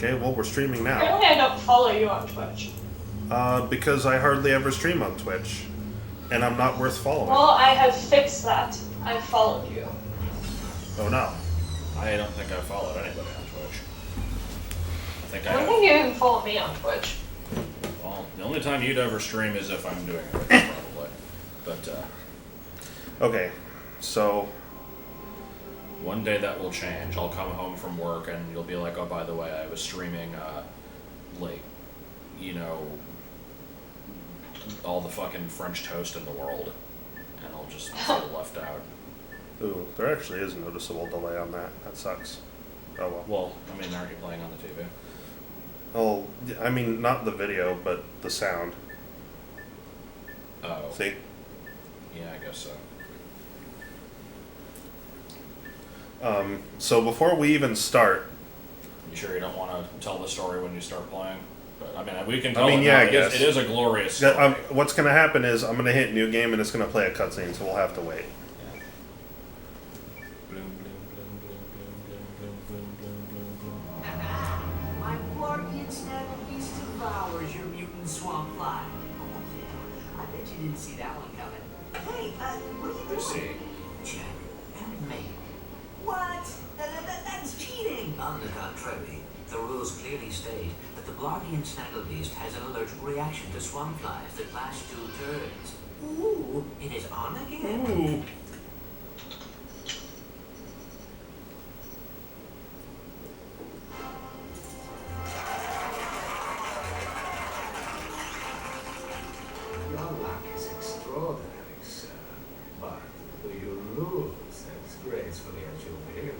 Okay, well, we're streaming now. Apparently I don't follow you on Twitch. Because I hardly ever stream on Twitch. And I'm not worth following. Well, I have fixed that. I followed you. Oh, no. I don't think I followed anybody on Twitch. I don't think you even follow me on Twitch. Well, the only time you'd ever stream is if I'm doing it, probably. But, Okay, so... one day that will change. I'll come home from work and you'll be like, oh, by the way, I was streaming, like, you know, all the fucking French toast in the world. And I'll just feel left out. Ooh, there actually is a noticeable delay on that. That sucks. Oh well. Well, I mean, aren't you playing on the TV? Oh, I mean, not the video, but the sound. Oh. See? Yeah, I guess so. So before we even start... You sure you don't want to tell the story when you start playing? But, I mean, we can tell I mean, it yeah, now. I guess. It is a glorious story. What's going to happen is I'm going to hit new game and it's going to play a cutscene, so we'll have to wait. My Guardian Snagglebeast devours your mutant swamp fly. Oh yeah, I bet you didn't see that one coming. Hey, what are you doing? I see. Jack and me. What? That's cheating! On the contrary, the rules clearly state that the Blargian Snagglebeast has an allergic reaction to swamp flies that last 2 turns. Ooh, it is on again. Ooh. Your luck is extraordinary, sir. But will you lose as gracefully as you will?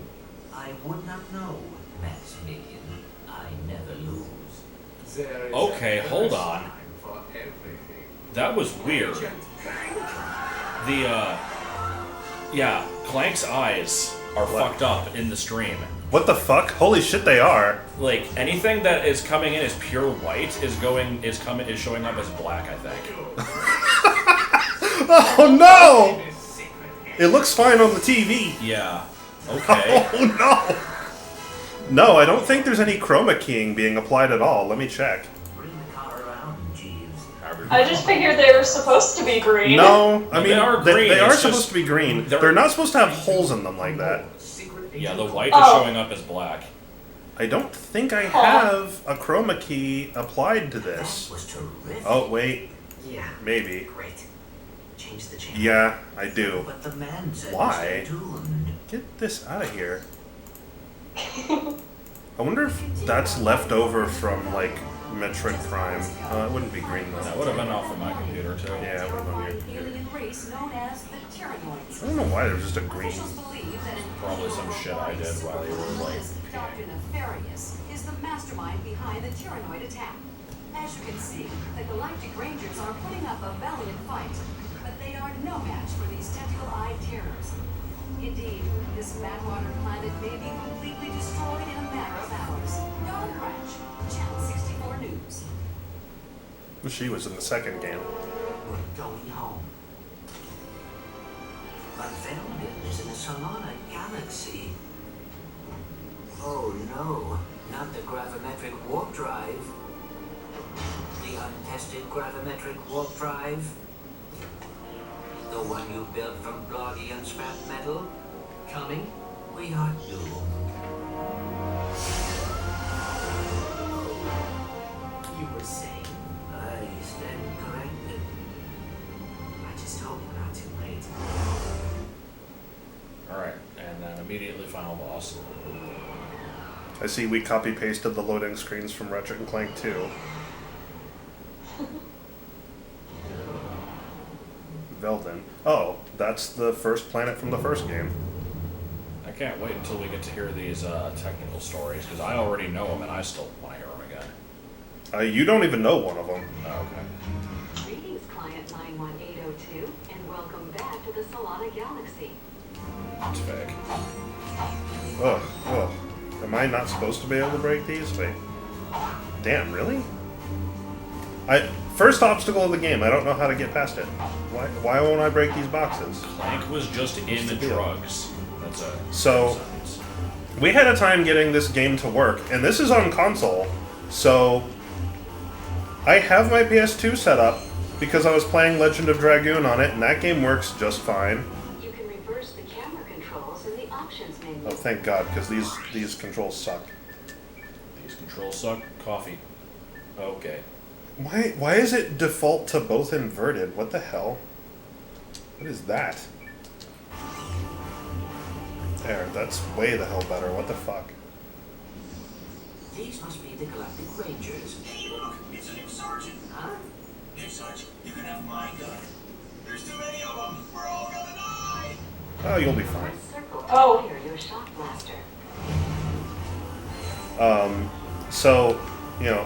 I would not know, Maximilian. I never lose. There is Okay, a hold first on. time for everything. That was weird. Agent Clank. Yeah, Clank's eyes are fucked up in the stream. What the fuck? Holy shit, they are! Like, anything that is coming in as pure white is showing up as black, I think. Oh no! It looks fine on the TV. Yeah. Okay. Oh no! No, I don't think there's any chroma keying being applied at all. Let me check. Bring the car around, Jeeves. I just figured they were supposed to be green. No, I mean, they are green, they are it's supposed just- to be green. they're- They're not supposed to have holes in them like that. Yeah, the white is Oh. showing up as black. I don't think I have a chroma key applied to this. That was terrific. Oh, wait. Yeah, Maybe. great. Change the channel. Yeah, I do. But the man said Why? stay tuned. Get this out of here. I wonder if that's left over from, like, Metroid Prime. It wouldn't be green, though. That would have been off of my computer, too. Yeah, it would have been weird. Alien race known as the Tyrannoids. I don't know why there's just a green. Officials believe that an Probably some shit I did while you were, like, Dr. Nefarious is the mastermind behind the Tyrannoid attack. As you can see, the Galactic Rangers are putting up a valiant fight, but they are no match for these tentacle-eyed terrors. Indeed, this backwater planet may be completely destroyed in a matter of hours. Don Branch, Channel 64 News. She was in the second game. We're going home. But Velden is in the Solana galaxy. Oh no, not the gravimetric warp drive. The untested gravimetric warp drive. The one you built from Bloggian scrap metal. Coming, we are doomed. You were saying, I stand corrected. I just hope we're not too late. Alright, and then immediately final boss. I see we copy-pasted the loading screens from Ratchet and Clank 2. Velden. Oh, that's the first planet from the first game. I can't wait until we get to hear these technical stories, because I already know them and I still want to hear them again. You don't even know one of them. Oh, okay. Greetings, Client 91802, and welcome back to the Solana Galaxy. It's fake. Ugh, ugh. Am I not supposed to be able to break these? Wait. Damn, really? First obstacle of the game, I don't know how to get past it. Why won't I break these boxes? Clank was just in the drugs. That's a So, sentence. we had a time getting this game to work, and this is on console, so I have my PS2 set up because I was playing Legend of Dragoon on it, and that game works just fine. You can reverse the camera controls in the options menu. Oh, thank God, because these controls suck. These controls suck. Coffee. Okay. Why is it default to both inverted? What the hell? What is that? There, that's way the hell better. What the fuck? These must be the Galactic Rangers. Hey, look, it's a new sergeant. Huh? Hey, Sarge, you can have my gun. There's too many of them. We're all gonna die. Oh, you'll be fine. Circle to Oh. fire your shock blaster. So, you know,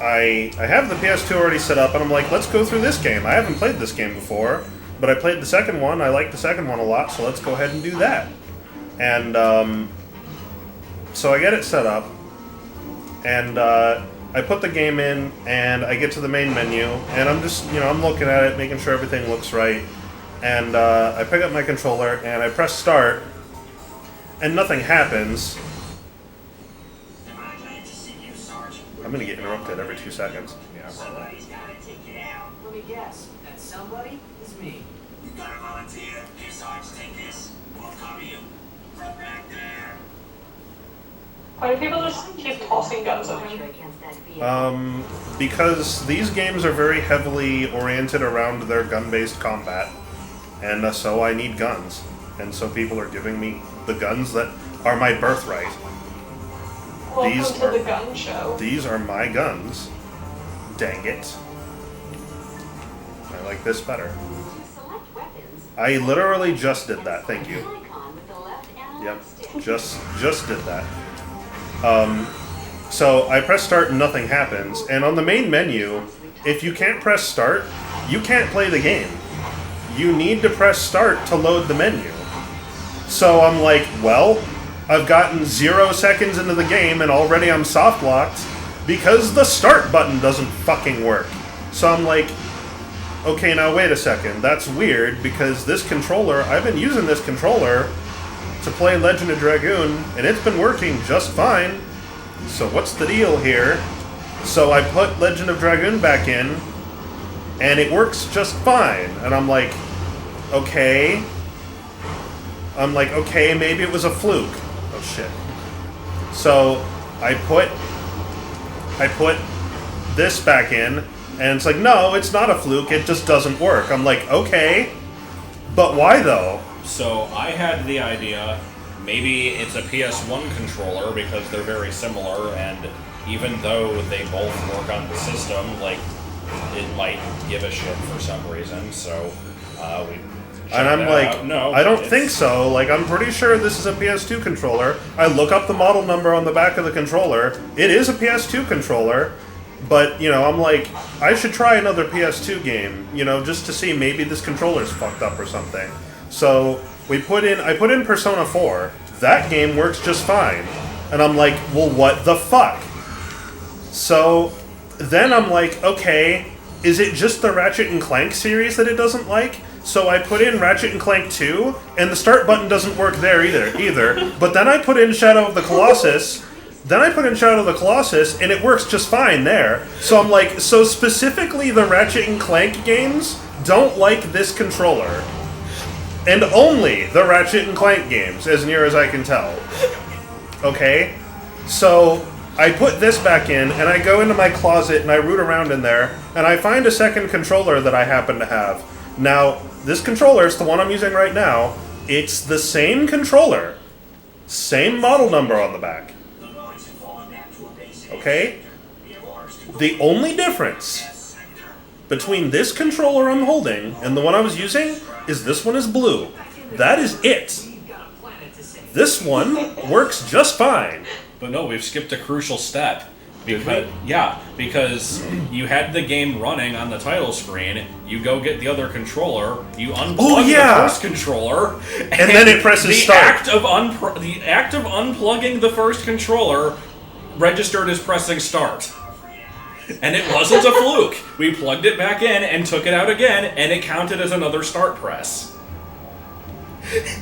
I have the PS2 already set up, and I'm like, let's go through this game. I haven't played this game before, but I played the second one. I liked the second one a lot, so let's go ahead and do that. And so I get it set up, and I put the game in, and I get to the main menu, and I'm just, you know, I'm looking at it, making sure everything looks right, and I pick up my controller, and I press start, and nothing happens. Am I glad to see you, Sergeant? I'm gonna get interrupted every 2 seconds. Yeah, probably. Somebody's gotta take it out. Let me guess. That somebody is me. You gotta volunteer. Here, Sarge, take this. We'll cover you. From back there. Why do people just keep tossing guns at Pressure him? against that vehicle. Because these games are very heavily oriented around their gun-based combat, and so I need guns. And so people are giving me the guns that are my birthright. Welcome These to are- the gun show. These are my guns. Dang it. I like this better. To select weapons, I literally just did that, thank you. an icon with the left analog Yep, stick. just did that. So I press start and nothing happens, and on the main menu, if you can't press start, you can't play the game. You need to press start to load the menu. So I'm like, well, I've gotten 0 seconds into the game and already I'm soft locked because the start button doesn't fucking work. So I'm like, okay, now wait a second, that's weird because this controller, I've been using this controller to play Legend of Dragoon, and it's been working just fine. So what's the deal here? So I put Legend of Dragoon back in, and it works just fine. And I'm like, okay. Maybe it was a fluke. Oh shit. So I put this back in, and it's like, no, it's not a fluke, it just doesn't work. I'm like, okay, but why though? So I had the idea, maybe it's a PS1 controller because they're very similar, and even though they both work on the system, like, it might give a shit for some reason, so we... And I'm like, out. No, I don't it's- think so. Like, I'm pretty sure this is a PS2 controller. I look up the model number on the back of the controller. It is a PS2 controller, but, you know, I'm like, I should try another PS2 game, you know, just to see maybe this controller's fucked up or something. So I put in Persona 4. That game works just fine. And I'm like, well, what the fuck? So then I'm like, okay, is it just the Ratchet and Clank series that it doesn't like? So I put in Ratchet and Clank 2, and the start button doesn't work there either. But then I put in Shadow of the Colossus, and it works just fine there. So I'm like, so specifically the Ratchet and Clank games don't like this controller. And only the Ratchet and Clank games, as near as I can tell. Okay? So I put this back in, and I go into my closet, and I root around in there, and I find a second controller that I happen to have. Now, this controller is the one I'm using right now. It's the same controller. Same model number on the back. Okay? The only difference between this controller I'm holding and the one I was using is this one is blue. That is it. This one works just fine. But no, we've skipped a crucial step. Did Because you had the game running on the title screen, you go get the other controller, you unplug the first controller, and then it presses start. The act of unplugging the first controller registered as pressing start. And it wasn't a fluke. We plugged it back in and took it out again, and it counted as another start press.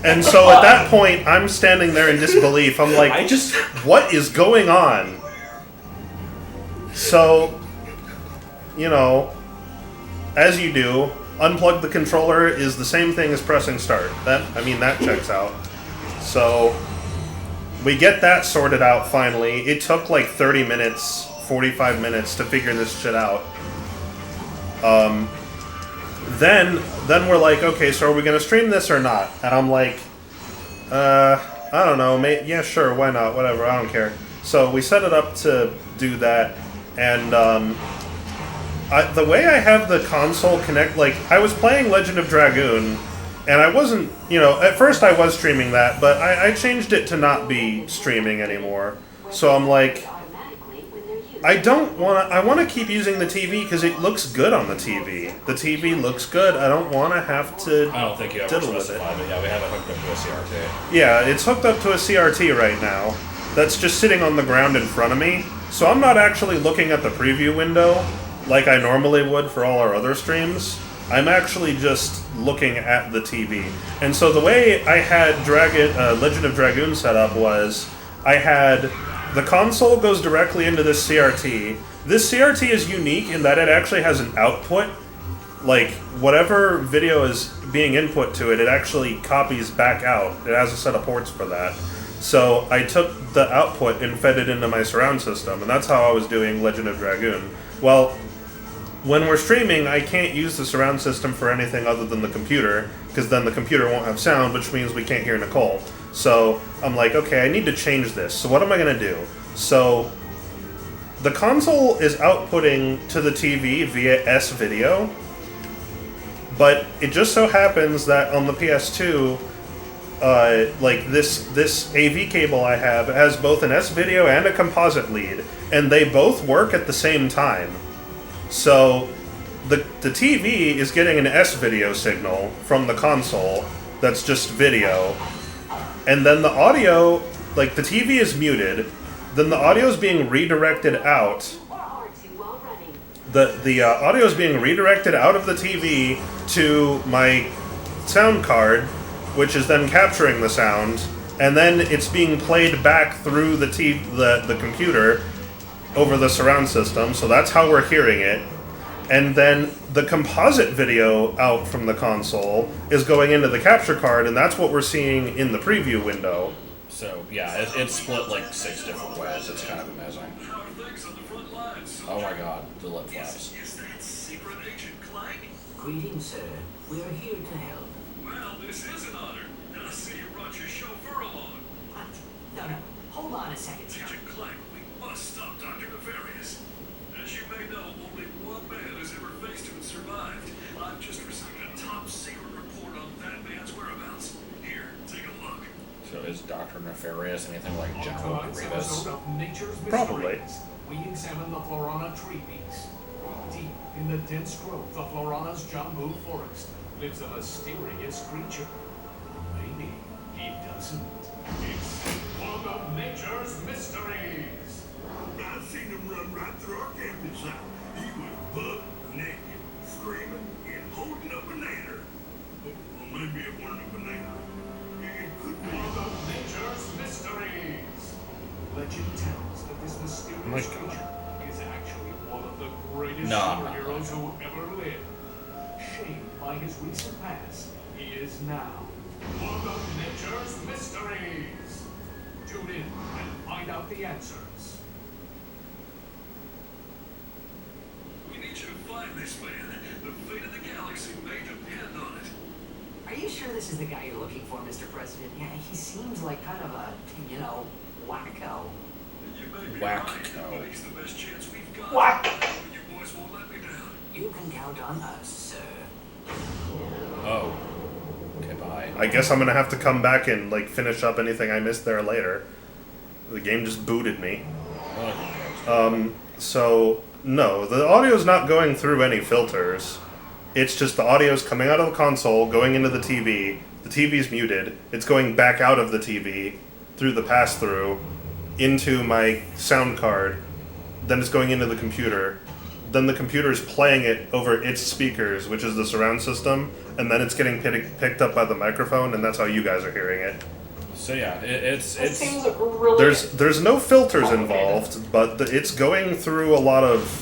And so at that point, I'm standing there in disbelief. I'm like, what is going on? So, you know, as you do, unplug the controller is the same thing as pressing start. That checks out. So, we get that sorted out finally. It took like 30 minutes, 45 minutes to figure this shit out. Then we're like, okay, so are we going to stream this or not? And I'm like, I don't know, yeah, sure, why not, whatever, I don't care. So we set it up to do that, and the way I have the console connect, like, I was playing Legend of Dragoon, and I wasn't, you know, at first I was streaming that, but I changed it to not be streaming anymore. So I'm like, I want to keep using the TV because it looks good on the TV. The TV looks good. I don't want to have to I don't think you ever specified, but yeah, we have it hooked up to a CRT. Yeah, it's hooked up to a CRT right now. That's just sitting on the ground in front of me. So I'm not actually looking at the preview window like I normally would for all our other streams. I'm actually just looking at the TV. And so the way I had Legend of Dragoon set up was I had the console goes directly into this CRT. This CRT is unique in that it actually has an output. Like, whatever video is being input to it, it actually copies back out. It has a set of ports for that. So I took the output and fed it into my surround system, and that's how I was doing Legend of Dragoon. Well, when we're streaming, I can't use the surround system for anything other than the computer, because then the computer won't have sound, which means we can't hear Nicole. So I'm like, okay, I need to change this. So what am I going to do? So the console is outputting to the TV via S-Video, but it just so happens that on the PS2, like this AV cable I have has both an S-Video and a composite lead, and they both work at the same time. So the TV is getting an S-Video signal from the console that's just video, and then the audio, like the TV is muted, then the audio is being redirected out. The audio is being redirected out of the TV to my sound card, which is then capturing the sound, and then it's being played back through the computer over the surround system, so that's how we're hearing it. And then the composite video out from the console is going into the capture card, and that's what we're seeing in the preview window. So, yeah, it's split like 6 different ways. It's kind of amazing. Oh my god, the lip flaps. Is that secret agent Clank? Greetings, sir. We are here to help. Well, this is an honor. And I see you brought your chauffeur along. What? No. Hold on a second. Agent Clank, we must stop Dr. Nefarious. As you may know, only one man has ever faced him and survived. I've just received a top-secret report on that man's whereabouts. Here, take a look. So is Dr. Nefarious anything like General Grievous? Probably. We examine the Florana tree peaks. Deep in the dense growth of Florana's Jammu forest lives a mysterious creature. Maybe he doesn't. It's one of nature's mysteries. I've seen him run right through our camping site. He was butt naked, screaming, and holding a banana. Well, maybe it wasn't a banana. It could be. One of nature's mysteries. Legend tells that this mysterious creature is actually one of the greatest superheroes who ever lived. Shamed by his recent past, he is now one of nature's mysteries. Tune in and find out the answers. We need you to find this man. The fate of the galaxy may depend on it. Are you sure this is the guy you're looking for, Mr. President? Yeah, he seems like kind of a, wacko. You may be Whack. right, but he's the best chance we've got. Whack. You boys won't let me down. You can count on us, sir. Oh. Okay, bye. I guess I'm gonna have to come back and like finish up anything I missed there later. The game just booted me. So no, the audio's not going through any filters. It's just the audio's coming out of the console, going into the TV. The TV's muted. It's going back out of the TV through the pass-through into my sound card. Then it's going into the computer. then the computer's playing it over its speakers, which is the surround system, and then it's getting picked up by the microphone, and that's how you guys are hearing it. So yeah, It seems really. There's no filters involved, but it's going through a lot of.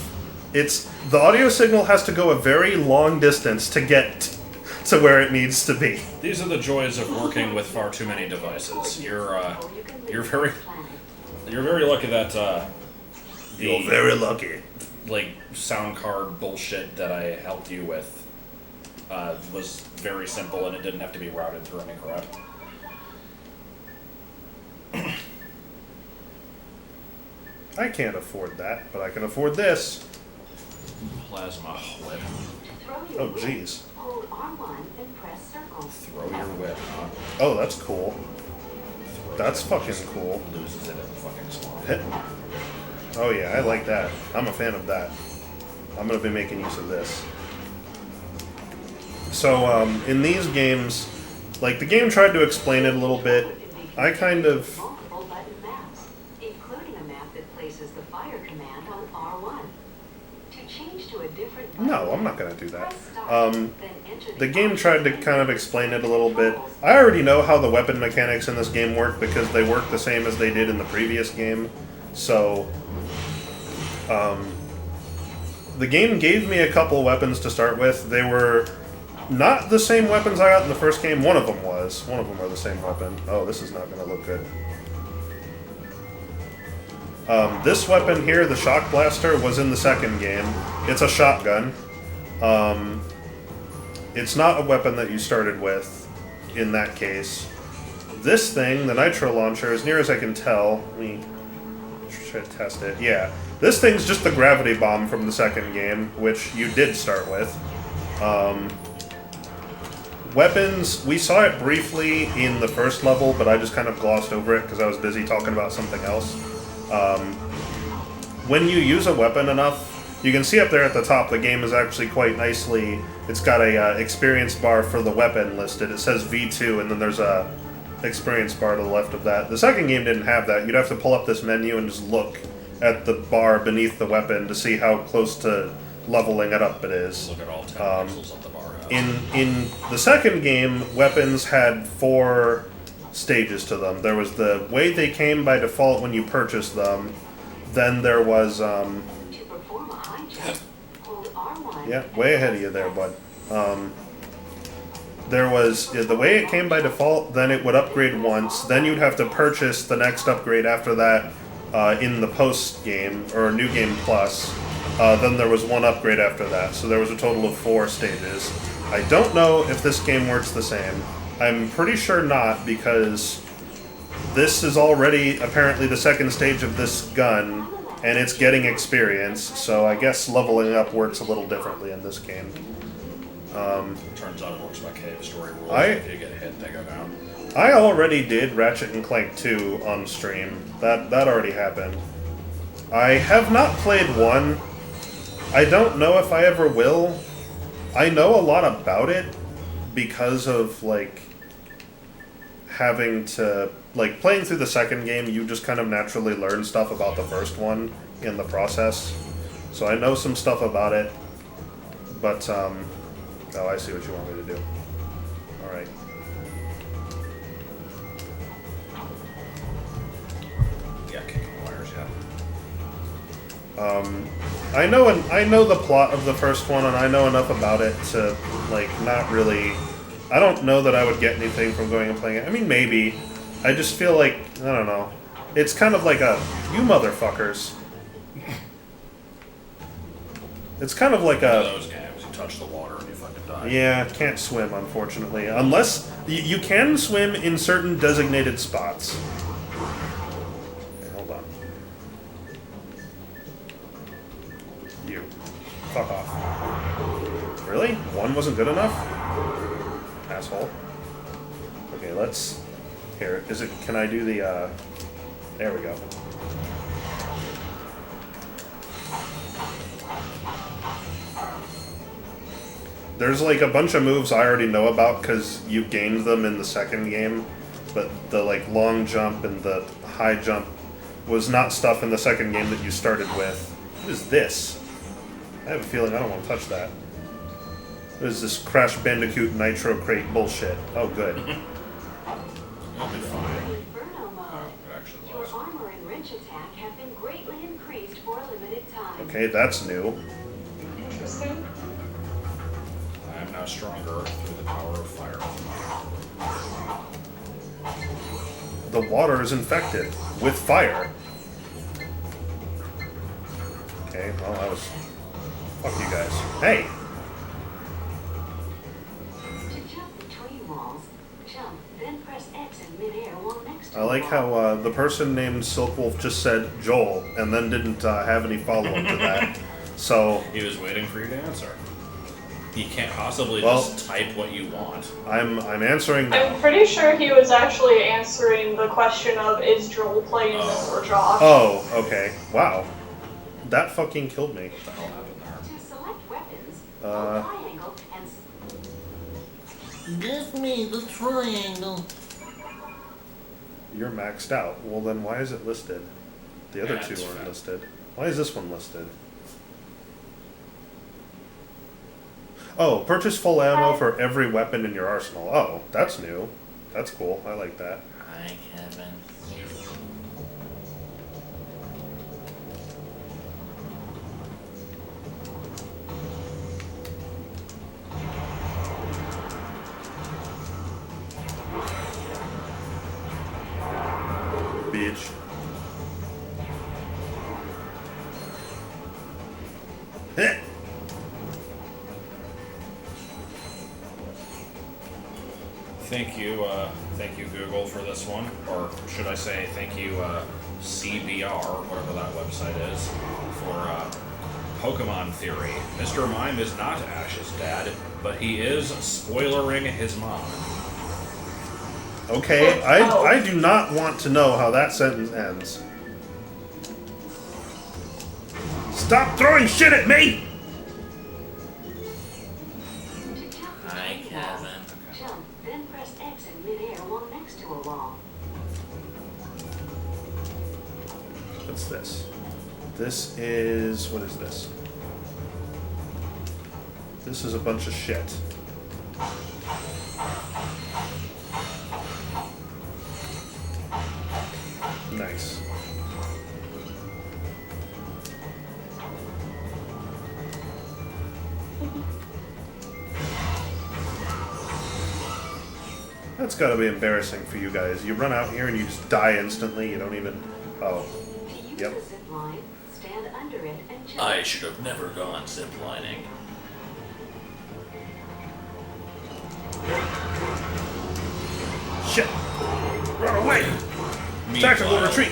The audio signal has to go a very long distance to get to where it needs to be. These are the joys of working with far too many devices. You're very lucky that You're very lucky. like sound card bullshit that I helped you with was very simple and it didn't have to be routed through any crap. I can't afford that, but I can afford this. Plasma whip. Oh, jeez. Hold R1 and press circle. Throw your whip, huh? Oh, that's cool. Throw That's your fucking whip, cool. Loses it in the fucking swamp. Oh yeah, I like that. I'm a fan of that. I'm gonna be making use of this. So, in these games, like, the game tried to explain it a little bit. I kind of... Multiple button maps, including a map that places the fire command on R1. To change to a different button, No, I'm not gonna do that. press start, then enter The game tried to kind of explain it a little bit. I already know how the weapon mechanics in this game work because they work the same as they did in the previous game. So, the game gave me a couple weapons to start with. They were not the same weapons I got in the first game. One of them was. One of them were the same weapon. Oh, this is not going to look good. This weapon here, the Shock Blaster, was in the second game. It's a shotgun. It's not a weapon that you started with in that case. This thing, the Nitro Launcher, as near as I can tell, let me try to test it. Yeah, this thing's just the gravity bomb from the second game, which you did start with. Weapons, we saw it briefly in the first level, but I just kind of glossed over it because I was busy talking about something else. When you use a weapon enough, you can see up there at the top, the game is actually quite nicely, it's got a experience bar for the weapon listed. It says V2, and then there's a experience bar to the left of that. The second game didn't have that. You'd have to pull up this menu and just look at the bar beneath the weapon to see how close to leveling it up it is. Look at all 10 pixels of the bar. In the second game, weapons had 4 stages to them. There was the way they came by default when you purchased them. Then there was, to perform a high jump, hold R1. yeah, way ahead of you there, bud. There was the way it came by default, then it would upgrade once, then you'd have to purchase the next upgrade after that in the post game, or New Game Plus. Then there was one upgrade after that, so there was a total of 4 stages. I don't know if this game works the same. I'm pretty sure not, because this is already apparently the second stage of this gun, and it's getting experience, so I guess leveling up works a little differently in this game. Turns out it works by cave story rules. I- If you get hit, they go down. I already did Ratchet and Clank 2 on stream. That already happened. I have not played 1. I don't know if I ever will. I know a lot about it because of, like, having to... Like, playing through the second game, you just kind of naturally learn stuff about the first one in the process. So I know some stuff about it. But, oh, I see what you want me to do. Alright. Yeah, kicking wires, yeah. I know the plot of the first one, and I know enough about it to, like, not really... I don't know that I would get anything from going and playing it. I mean, maybe. I just feel like, I don't know. It's kind of like a, you motherfuckers. It's kind of like One of a... those games, you touch the water and you fucking die. Yeah, can't swim, unfortunately. Unless, you can swim in certain designated spots. Okay, hold on. You. Fuck off. Really? 1 wasn't good enough? Asshole. Okay, let's... Here, is it... Can I do the, There we go. There's, like, a bunch of moves I already know about because you gained them in the second game, but the, like, long jump and the high jump was not stuff in the second game that you started with. What is this? I have a feeling I don't want to touch that. What is this Crash Bandicoot Nitro Crate bullshit? Oh, good. It'll be fine. Inferno mode. Oh, it actually Your was. armor and wrench attack have been greatly increased for a limited time. Okay, that's new. Interesting. I am now stronger through the power of fire. The water is infected with fire. Okay, well, that was... Fuck you guys. Hey! To jump between walls, jump, then press X in midair while next to I like a how wall. the person named Silkwolf just said Joel, and then didn't have any follow-up to that. So, He was waiting for you to answer. You can't possibly Well- just type what you want. I'm answering now. I'm pretty sure he was actually answering the question of is Joel playing this or Josh? Oh, okay. Wow. That fucking killed me. What the hell happened there? To select weapons, Uh. hold triangle and Give me the triangle. You're maxed out. Well, then why is it listed? The other Yeah, two it's aren't fine. listed. Why is this one listed? Oh, purchase full ammo for every weapon in your arsenal. Oh, that's new. That's cool. I like that. Hi, Kevin. Bitch. Heh. Thank you, Google, for this one, or should I say, thank you, CBR, whatever that website is, for Pokemon Theory. Mr. Mime is not Ash's dad, but he is spoilering his mom. Okay, I do not want to know how that sentence ends. Stop throwing shit at me! to jump Hi, between walls, Kevin. jump, then press X in midair while next to a wall. What's this? This is... what is this? This is a bunch of shit. Nice. That's gotta be embarrassing for you guys. You run out here and you just die instantly. You don't even... Oh. To use Yep. the zip line, stand under it and jump. I should have never gone ziplining. Shit! Run away! Tactical Meanwhile, retreat!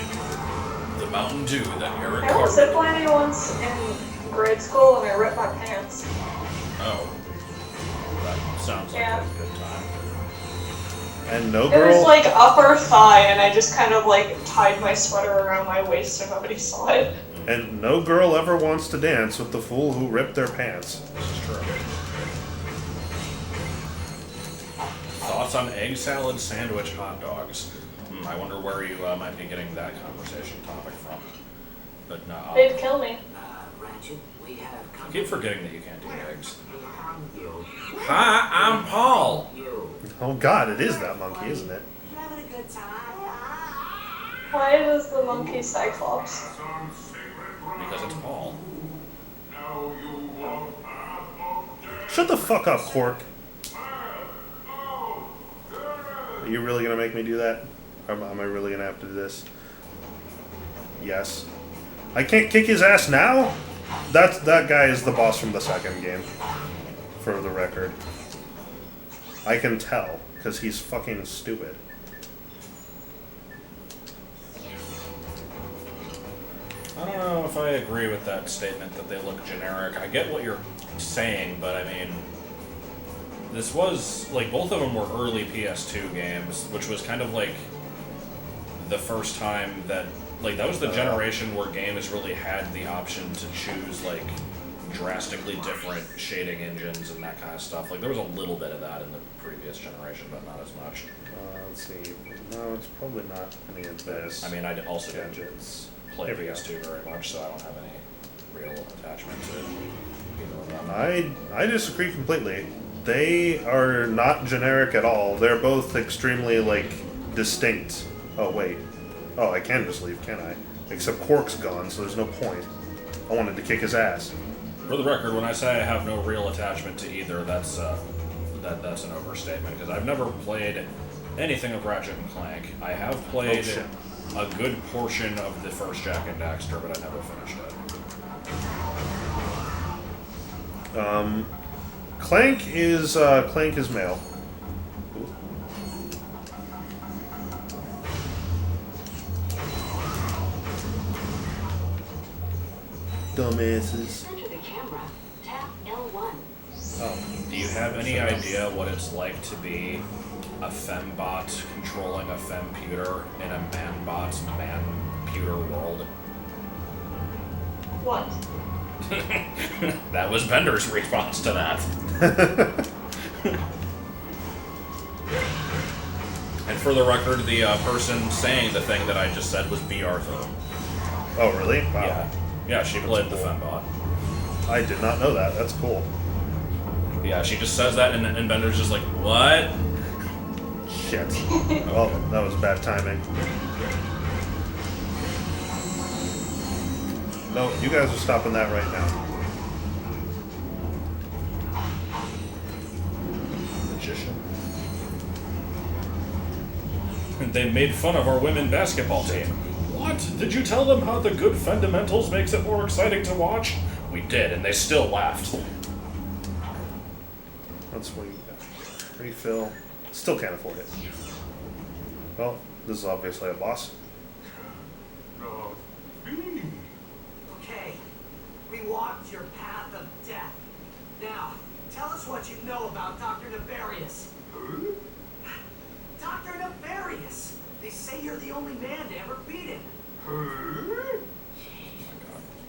The Mountain Dew that Eric I went Carter. ziplining once in grade school and I ripped my pants. Oh. That sounds like Yeah. a good time. And no It was girl... like upper thigh and I just kind of like tied my sweater around my waist so nobody saw it. And no girl ever wants to dance with the fool who ripped their pants. This is true. Thoughts on egg salad sandwich hot dogs? I wonder where you might be getting that conversation topic from. But no. They'd kill me. Ratchet, we have I come keep forgetting that you can't do eggs. behind you. Hi, I'm Paul. You. Oh god, it is that monkey, isn't it? You having a good time? Why does the monkey Cyclops? Some secret Because it's Paul. Now you walk path of death. Shut the fuck up, Quark. Oh, Are you really gonna make me do that? Am I really gonna have to do this? Yes. I can't kick his ass now? That guy is the boss from the second game. For the record. I can tell, because he's fucking stupid. I don't know if I agree with that statement that they look generic. I get what you're saying, but I mean, this was, like, both of them were early PS2 games, which was kind of like the first time that, like, that was the generation where games really had the option to choose, like, drastically different shading engines and that kind of stuff. Like, there was a little bit of that in the previous generation, but not as much. Let's see. No, it's probably not any of this. I mean, I also didn't gadgets. play There we go. PS2 very much, so I don't have any real attachment to it. either of them. I disagree completely. They are not generic at all. They're both extremely, like, distinct. Oh, wait. Oh, I can just leave, can I? Except Quark's gone, so there's no point. I wanted to kick his ass. For the record, when I say I have no real attachment to either, that's an overstatement, because I've never played anything of Ratchet and Clank. I have played a good portion of the first Jak and Daxter, but I never finished it. Clank is male. Dumbasses. Center the camera. Tap L1. Oh. Do you have any idea what it's like to be a fembot controlling a femputer in a manbot's man-puter world? What? That was Bender's response to that. And for the record, the person saying the thing that I just said was B. Arthur. Oh, really? Wow. Yeah, she played the fembot. I did not know that. That's cool. Yeah, she just says that, and Bender's just like, what? Shit. Well, that was bad timing. No, you guys are stopping that right now. Magician. They made fun of our women basketball team. What? Did you tell them how the good fundamentals makes it more exciting to watch? We did, and they still laughed. That's what you got. Refill. Still can't afford it. Well, this is obviously a boss. Okay, we walked your path of death. Now, tell us what you know about Dr. Nefarious. Dr. Nefarious! They say you're the only man to ever beat him.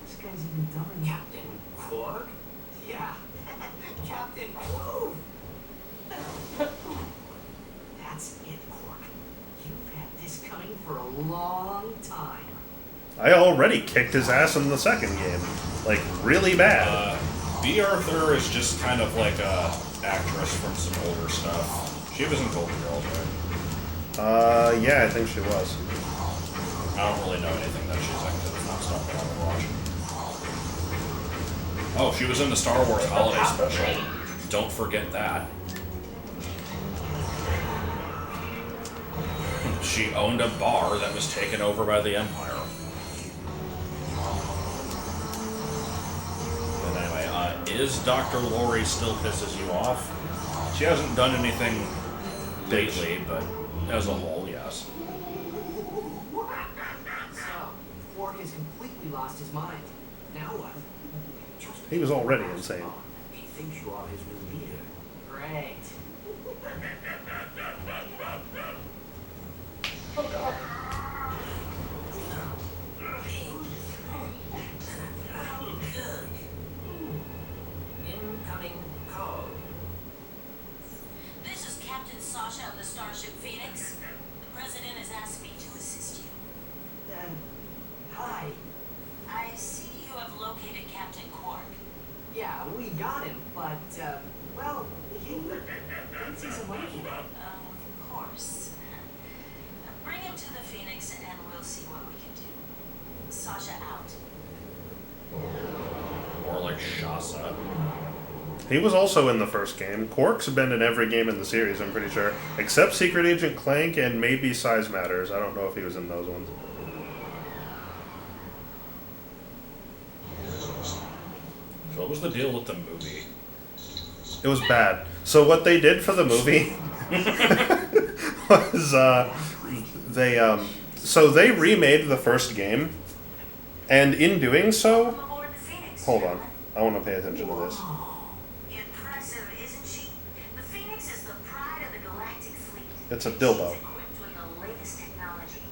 This guy's even dumber than Captain Quark? Yeah, Captain Quark. That's it, Quark. You've had this coming for a long time. I already kicked his ass in the second game. Like, really bad. B. Arthur is just kind of like a actress from some older stuff. She was in Golden Girls, right? Yeah, I think she was. I don't really know anything that she's in because it's not stuff that I would watch. Oh, she was in the Star Wars Holiday Special. Don't forget that. She owned a bar that was taken over by the Empire. But anyway, is Dr. Lori still pisses you off? She hasn't done anything lately, but as a whole, yes. So, Quark has completely lost his mind. Now what? He was already insane. He thinks you are his new leader. Great. Oh god. Incoming call. This is Captain Sasha of the Starship Phoenix. The President has asked me to assist you. Hi. I see you have located Captain Quark. Yeah, we got him, but, well, he thinks he's a monkey. Of course. Bring him to the Phoenix and we'll see what we can do. Sasha out. More like Shasa. He was also in the first game. Quark's been in every game in the series, I'm pretty sure. Except Secret Agent Clank and maybe Size Matters. I don't know if he was in those ones. So what was the deal with the movie? It was bad. So what they did for the movie was they remade the first game, and in doing so, Aboard the Phoenix. hold on, I want to pay attention to this. Impressive, isn't she? The Phoenix is the pride of the galactic fleet. It's a dildo. She's equipped with the latest technology.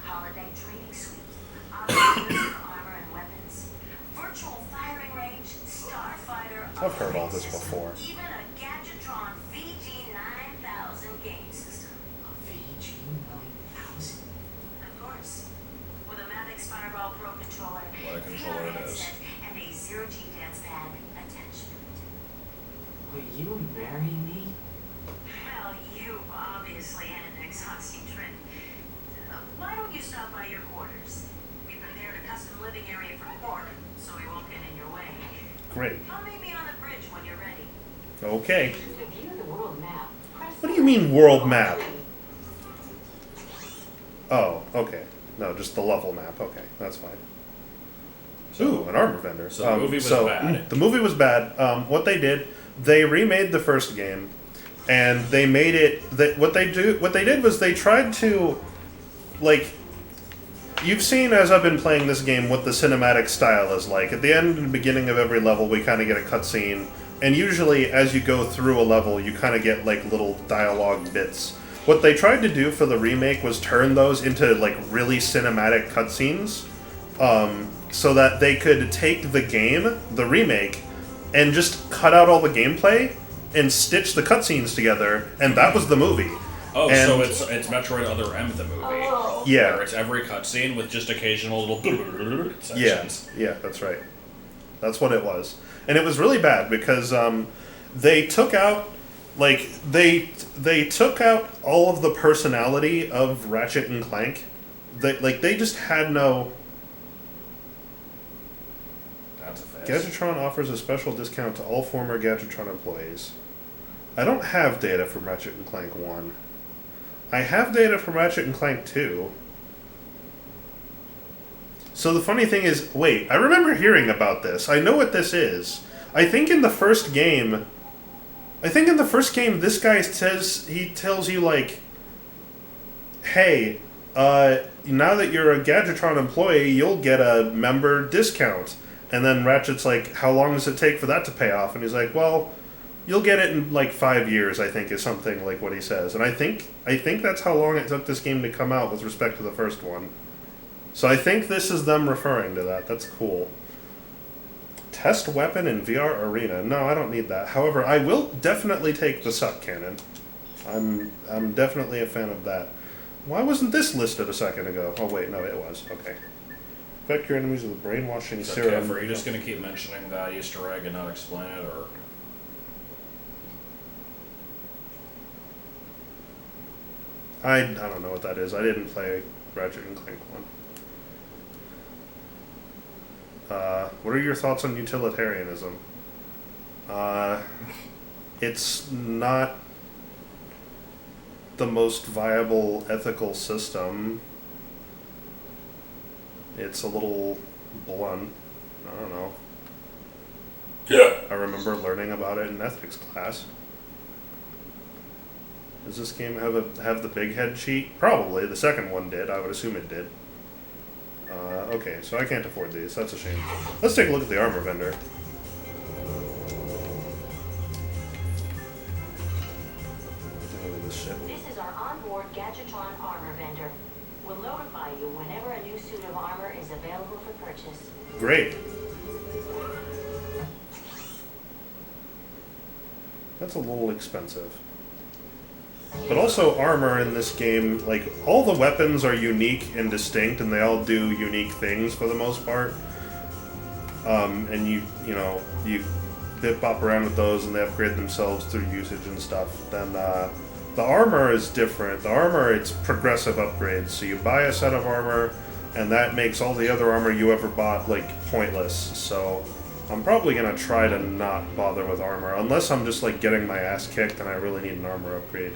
Holodeck training suite, automated armor and weapons, virtual firing range, starfighter. I've heard all this before. Even a Gadgetron VG-9000 game system. A VG-9000? Of course. With a Mavix Fireball Pro controller, What a controller it is. and a zero-G dance pad attachment. Will you marry me? Well, you've obviously had an exhausting trip. Why don't you stop by your quarters? We prepared a custom living area for Quark, so we won't get in your way. Great. Come meet me on the bridge when you're ready. Okay. To view the world map, press What do you mean world map? Oh, okay. No, just the level map. Okay, that's fine. Ooh, an armor vendor. So the movie was bad. The movie was bad. What they did, they remade the first game, and they made it. What they did was they tried to, like, you've seen as I've been playing this game what the cinematic style is like. At the end and beginning of every level, we kind of get a cutscene, and usually as you go through a level, you kind of get like little dialogue bits. What they tried to do for the remake was turn those into like really cinematic cutscenes. So that they could take the game, the remake, and just cut out all the gameplay and stitch the cutscenes together, and that was the movie. Oh, And- so it's Metroid Other M, the movie. Oh. Yeah. Where it's every cutscene with just occasional little Yeah, sections. yeah, that's right. That's what it was, and it was really bad because they took out they took out all of the personality of Ratchet and Clank. They just had no. That's a face. Gadgetron offers a special discount to all former Gadgetron employees. I don't have data from Ratchet and Clank 1. I have data from Ratchet and Clank 2. So the funny thing is, wait, I remember hearing about this. I know what this is. I think in the first game, this guy tells you, like, hey, now that you're a Gadgetron employee, you'll get a member discount. And then Ratchet's like, how long does it take for that to pay off? And he's like, well, you'll get it in like 5 years, I think, is something like what he says. And I think that's how long it took this game to come out with respect to the first one. So I think this is them referring to that. That's cool. Test weapon in VR arena. No, I don't need that. However, I will definitely take the suck cannon. I'm definitely a fan of that. Why wasn't this listed a second ago? Oh wait, no, it was. Okay. Infect your enemies with a brainwashing So, serum. Kev, are you just going to keep mentioning that Easter egg and not explain it, or? I don't know what that is. I didn't play Ratchet and Clank 1. What are your thoughts on utilitarianism? It's not the most viable ethical system. It's a little blunt. I don't know. Yeah. I remember learning about it in ethics class. Does this game have the big head cheat? Probably. The second one did. I would assume it did. Okay, so I can't afford these. That's a shame. Let's take a look at the armor vendor. Look at this shit. This is our onboard Gadgetron armor vendor. We'll notify you whenever a new suit of armor is available for purchase. Great. That's a little expensive. But also armor in this game, like, all the weapons are unique and distinct, and they all do unique things for the most part. And you bop around with those, and they upgrade themselves through usage and stuff. Then the armor is different. The armor, it's progressive upgrades. So you buy a set of armor, and that makes all the other armor you ever bought, like, pointless. So I'm probably going to try to not bother with armor, unless I'm just, like, getting my ass kicked and I really need an armor upgrade.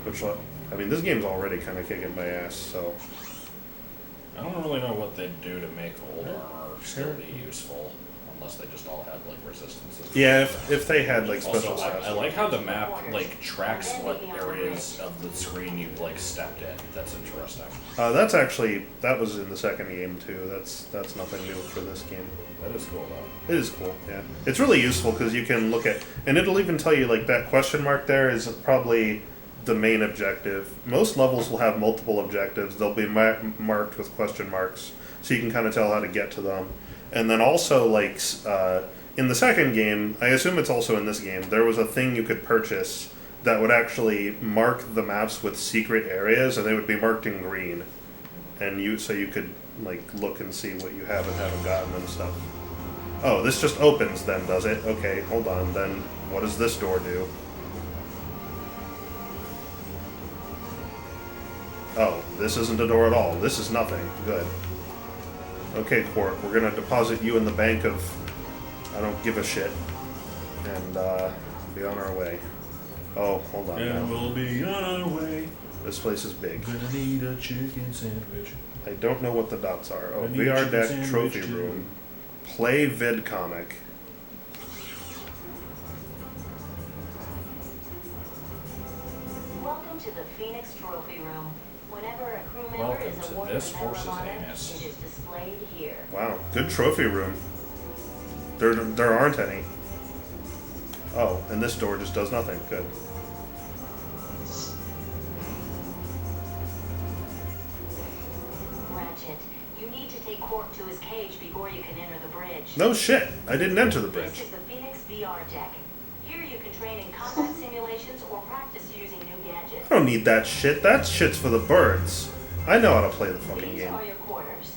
Which, I mean, this game's already kind of kicking my ass, so... I don't really know what they'd do to make old armor still be useful, unless they just all had, like, resistances. Yeah, if they had, like, special Also, stats. I like how the map, like, tracks what areas of the screen you've, like, stepped in. That's interesting. That's actually... That was in the second game, too. That's nothing new for this game. That is cool, though. It is cool, yeah. It's really useful, because you can look at... And it'll even tell you, like, that question mark there is probably the main objective. Most levels will have multiple objectives. They'll be marked with question marks, so you can kind of tell how to get to them. And then also, like, in the second game, I assume it's also in this game, there was a thing you could purchase that would actually mark the maps with secret areas, and they would be marked in green. And so you could, like, look and see what you have and haven't gotten and stuff. Oh, this just opens then, does it? Okay, hold on. Then what does this door do? Oh, this isn't a door at all. This is nothing. Good. Okay, Quark, we're gonna deposit you in the bank of I don't give a shit. And, be on our way. Oh, hold on now. And we'll be on our way. This place is big. Gonna need a chicken sandwich. I don't know what the dots are. Oh, I need a VR chicken deck, sandwich, trophy too. room. Play vid comic. Welcome to the Phoenix Trophy Room. Whenever a crew member Welcome is to awarded this a Medal of horse's Honor, anus. it is displayed here. Wow, good trophy room. There aren't any. Oh, and this door just does nothing. Good. Ratchet, you need to take Quark to his cage before you can enter the bridge. No shit. I didn't enter the bridge. This is the Phoenix VR deck. Here you can train in combat simulations or practice using new gadgets. I don't need that shit. That shit's for the birds. I know how to play the fucking These game. are your quarters.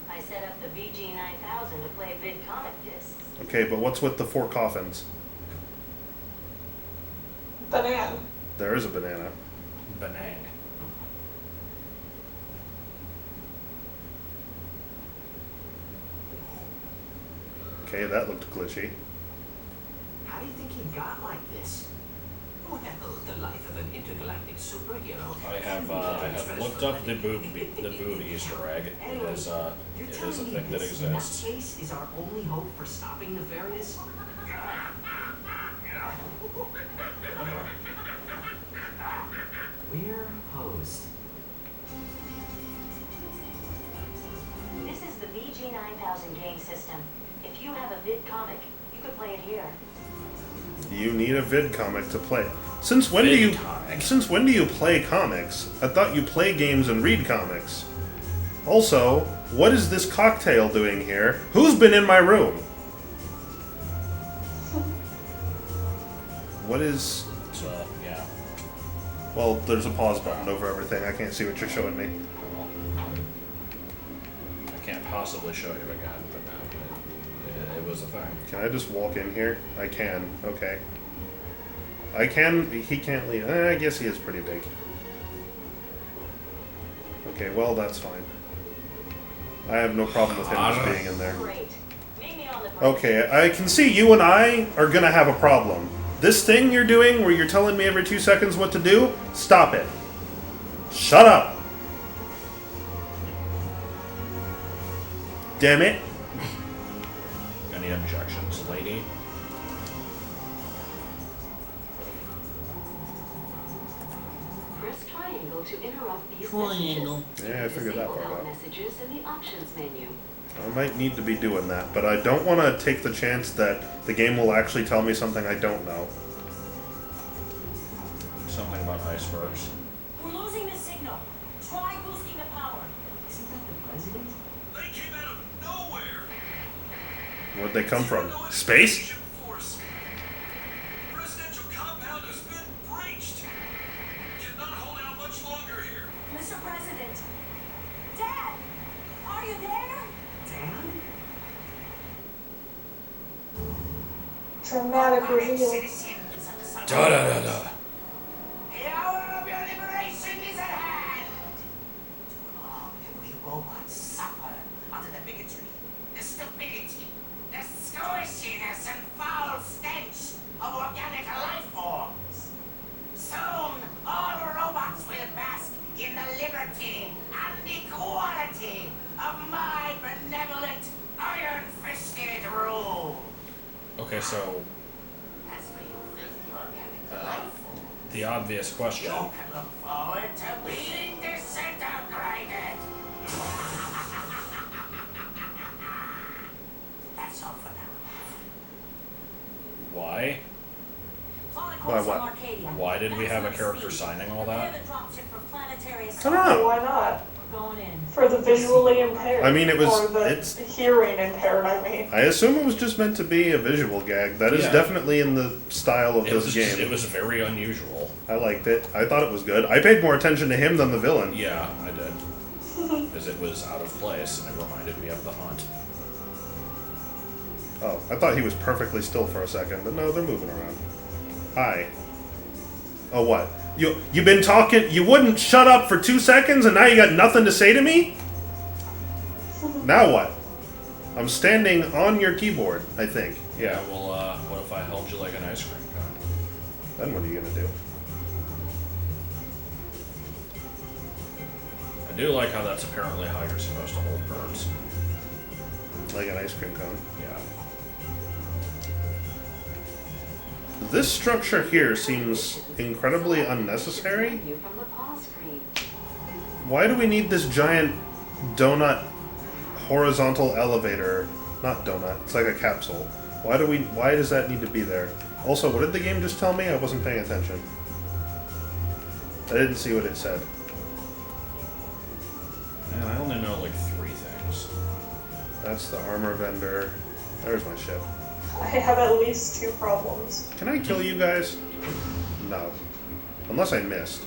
I set up the VG9000 to play vid comic discs. Okay, but what's with the 4 coffins? Banana. There is a banana. Banang. Okay, that looked glitchy. How do you think he got like this? Well, the life of an intergalactic superhero. I have looked up the boob Easter egg. It is a thing that exists. Nutcase is our only hope for stopping nefarious? We're hosed. This is the VG9000 game system. If you have a vid comic, you could play it here. You need a vid comic to play. Since when do you play comics? I thought you play games and read comics. Also, what is this cocktail doing here? Who's been in my room? What is... So, yeah. Well, there's a pause button over everything. I can't see what you're showing me. I can't possibly show you again, but no, it was a thing. Can I just walk in here? I can. Okay. I can... He can't leave. I guess he is pretty big. Okay, well, that's fine. I have no problem with him just being in there. Great. Meet me on the bridge. Okay, I can see you and I are gonna have a problem. This thing you're doing where you're telling me every 2 seconds what to do, stop it. Shut up. Damn it. Any objections, lady? Press triangle to interrupt these Triangle. messages. Yeah, I figured that Disable part help out. messages in the options menu. I might need to be doing that, but I don't want to take the chance that the game will actually tell me something I don't know. Something about icebergs. We're losing the signal. Try boosting the power. Isn't that the president? They came out of nowhere. Where'd they come from? Space? Force. Presidential compound has been breached. Cannot hold out much longer here. Mr. President. Dad! Are you there? Dan? Dramatic reveal. Da da da da. The hour of your liberation is at hand! Too long did we robots suffer under the bigotry, the stupidity, the squishiness and foul stench of organic life forms. Soon, all robots will bask in the liberty and equality of my benevolent, iron-fisted rule. Okay, so As for you filthy organic life forms, the obvious question. you can look forward to being disintegrated. That's all for now. Why? Why what? Why did we have a character signing all that? I don't know. Why not? Going in. For the visually impaired. I mean, it was- Or the it's- hearing impaired, I mean. I assume it was just meant to be a visual gag. That is Yeah. definitely in the style of It this was game. it was very unusual. I liked it. I thought it was good. I paid more attention to him than the villain. Yeah, I did. Because it was out of place and it reminded me of the hunt. Oh, I thought he was perfectly still for a second, but no, they're moving around. Hi. Oh, what? You've been talking, you wouldn't shut up for 2 seconds and now you got nothing to say to me? Now what? I'm standing on your keyboard, I think. Yeah, well, what if I held you like an ice cream cone? Then what are you gonna do? I do like how that's apparently how you're supposed to hold birds. Like an ice cream cone. Yeah. This structure here seems incredibly unnecessary. Why do we need this giant donut horizontal elevator? Not donut, it's like a capsule. Why does that need to be there? Also, what did the game just tell me? I wasn't paying attention. I didn't see what it said. Man, I only know like 3 things. That's the armor vendor. There's my ship. I have at least 2 problems. Can I kill you guys? No. Unless I missed.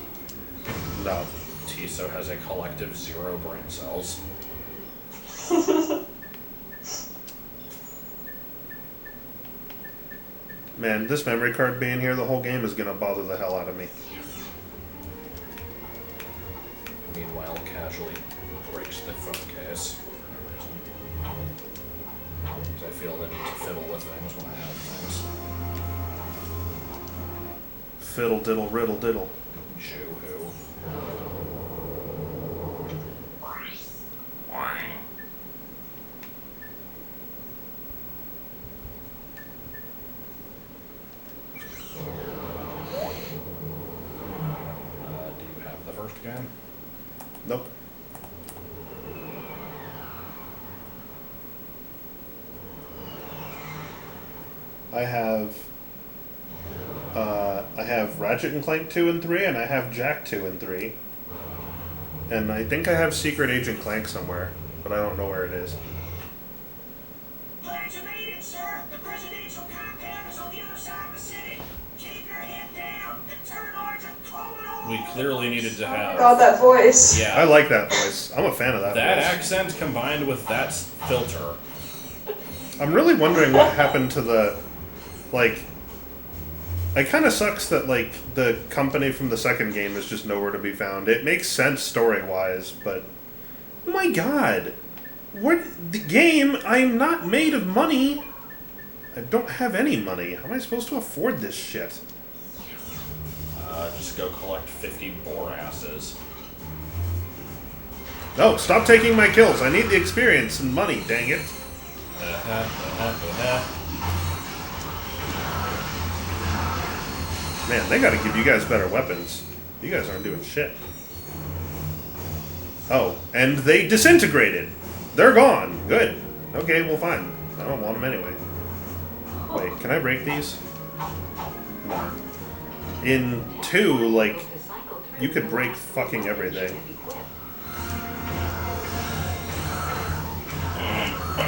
No. Tiso has a collective 0 brain cells. Man, this memory card being here the whole game is gonna bother the hell out of me. Meanwhile, casually breaks the phone case. Because I feel the need to fiddle with things when I have things. Fiddle diddle riddle diddle. Shoo-hoo. Do you have the first game? Nope. I have Ratchet and Clank 2 and 3, and I have Jack 2 and 3. And I think I have Secret Agent Clank somewhere, but I don't know where it is. Glad you made it, sir. The presidential compound is on the other side of the city. Keep your head down. The turn lords are coming over. We clearly needed to have... God, that voice. Yeah. I like that voice. I'm a fan of that That voice. accent combined with that filter. I'm really wondering what happened to the... Like... It kind of sucks that, like, the company from the second game is just nowhere to be found. It makes sense story-wise, but... Oh my god! What... The game? I'm not made of money! I don't have any money. How am I supposed to afford this shit? Just go collect 50 boar asses. No, stop taking my kills. I need the experience and money, dang it. Man, they gotta give you guys better weapons. You guys aren't doing shit. Oh, and they disintegrated. They're gone. Good. Okay, well, fine. I don't want them anyway. Wait, can I break these? No. In 2, like, you could break fucking everything.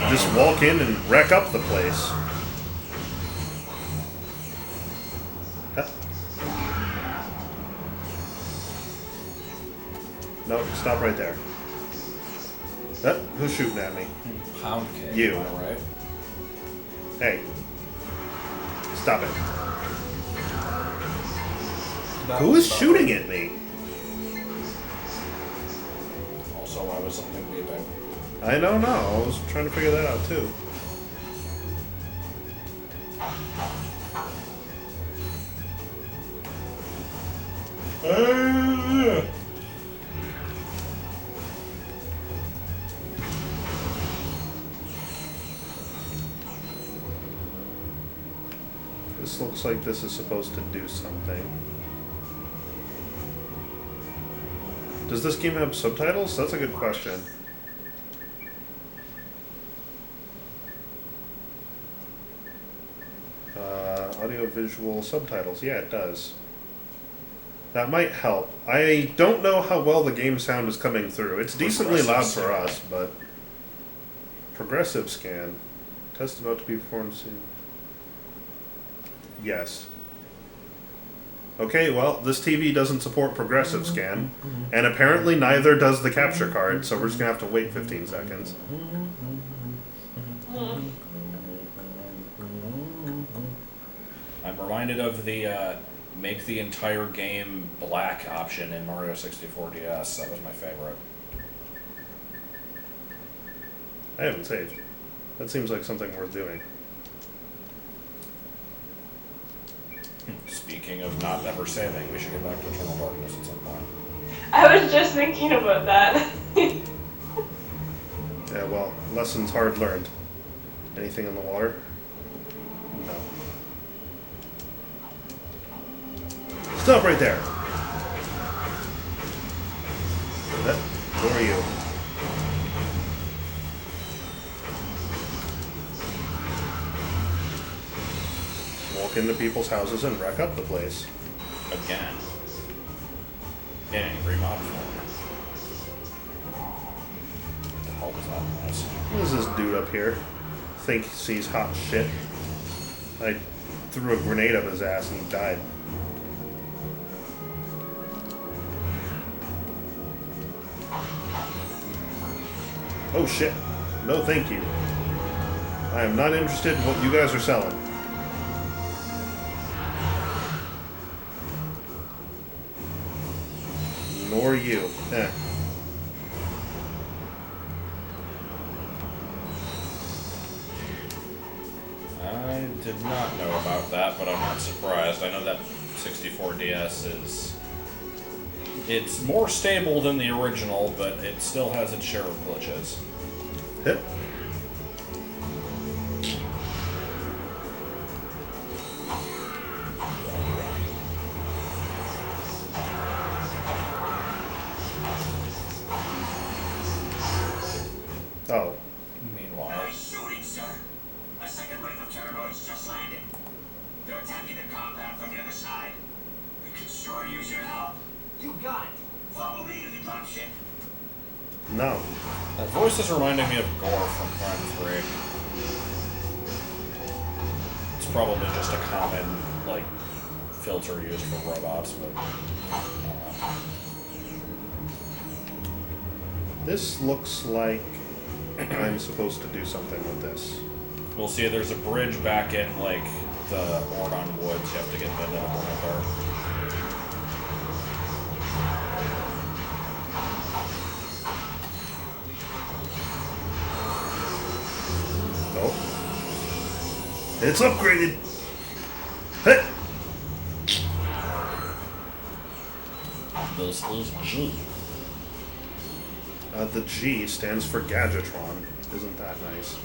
Just walk in and wreck up the place. No, stop right there. Who's shooting at me? Pound cake. You. Am I right? Hey. Stop it. Who is shooting at me? Also, why was something beeping? I don't know. I was trying to figure that out too. This looks like this is supposed to do something. Does this game have subtitles? That's a good question. Audio-visual subtitles. Yeah, it does. That might help. I don't know how well the game sound is coming through. It's decently loud for us, but... Progressive scan. Test about to be performed soon. Yes. Okay, well, this TV doesn't support progressive scan, and apparently neither does the capture card, so we're just gonna have to wait 15 seconds. I'm reminded of the make the entire game black option in Mario 64 DS. That was my favorite. I haven't saved. That seems like something worth doing. Speaking of not ever saving, we should get back to Eternal Darkness at some point. I was just thinking about that. Yeah, well, lessons hard learned. Anything in the water? No. Stop right there! Who are you? Walk into people's houses and wreck up the place. Again. In angry mob form. What the hell was that noise? What is this dude up here? Thinks he's hot shit. I threw a grenade up his ass and he died. Oh shit. No thank you. I am not interested in what you guys are selling. Nor you. Eh. I did not know about that, but I'm not surprised. I know that 64 DS is... It's more stable than the original, but it still has its share of glitches. Yep. Oh. Meanwhile... Nice shooting, sir. A second wave of turboids just landed. They're attacking the compound from the other side. We could sure use your help. You got it. Follow me to the dropship. No. That voice is reminding me of Gore from Prime 3. It's probably just a common, like, filter used for robots, but... This looks like I'm supposed to do something with this. We'll see, there's a bridge back in, like, the Ordon Woods. You have to get into the corner there. Nope. It's upgraded! Hey! This is G. The G stands for Gadgetron. Isn't that nice?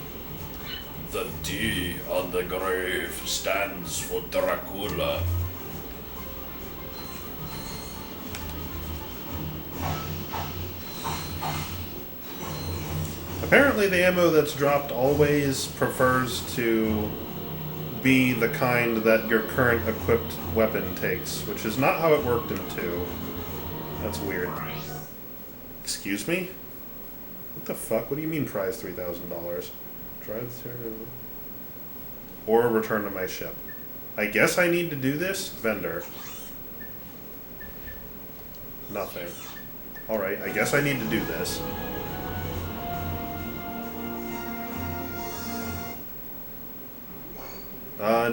The D on the grave stands for Dracula. Apparently the ammo that's dropped always prefers to be the kind that your current equipped weapon takes, which is not how it worked in 2. That's weird. Excuse me? What the fuck? What do you mean prize $3,000? Drive through... Or return to my ship. I guess I need to do this? Vendor. Nothing. Alright, I guess I need to do this.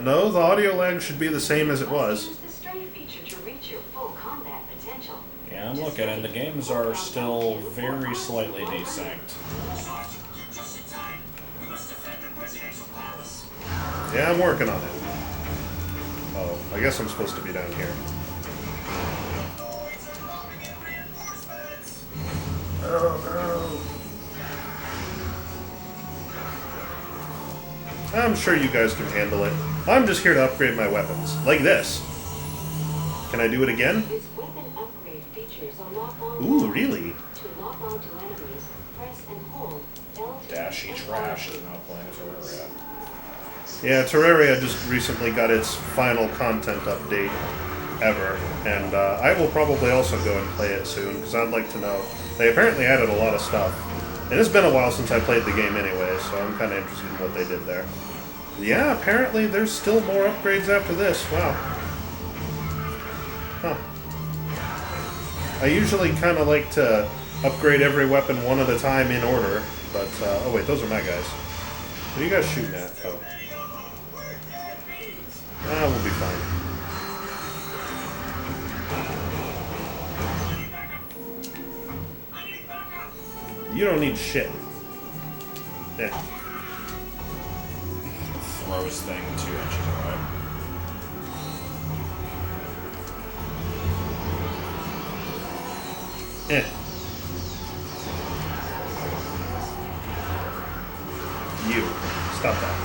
No, the audio lag should be the same as it was. Use the strength feature to reach your full combat potential. Yeah, I'm looking, and the games are still very slightly desynced. Just in time. We must defend the presidential palace. Yeah, I'm working on it. Oh, I guess I'm supposed to be down here. I'm sure you guys can handle it. I'm just here to upgrade my weapons. Like this. Can I do it again? Its weapon upgrade features a lock-on. Ooh, really? To lock on to enemies, press and hold L2 Dashy and Trash R2. is now playing Terraria. Yeah, Terraria just recently got its final content update ever, and I will probably also go and play it soon, because I'd like to know. They apparently added a lot of stuff, and it's been a while since I played the game anyway, so I'm kind of interested in what they did there. Yeah, apparently there's still more upgrades after this. Wow. Huh. I usually kind of like to upgrade every weapon one at a time in order, but, oh wait, those are my guys. What are you guys shooting at? Oh. Ah, we'll be fine. You don't need shit. Yeah. Throws thing 2 inches away. Eh. You. Stop that.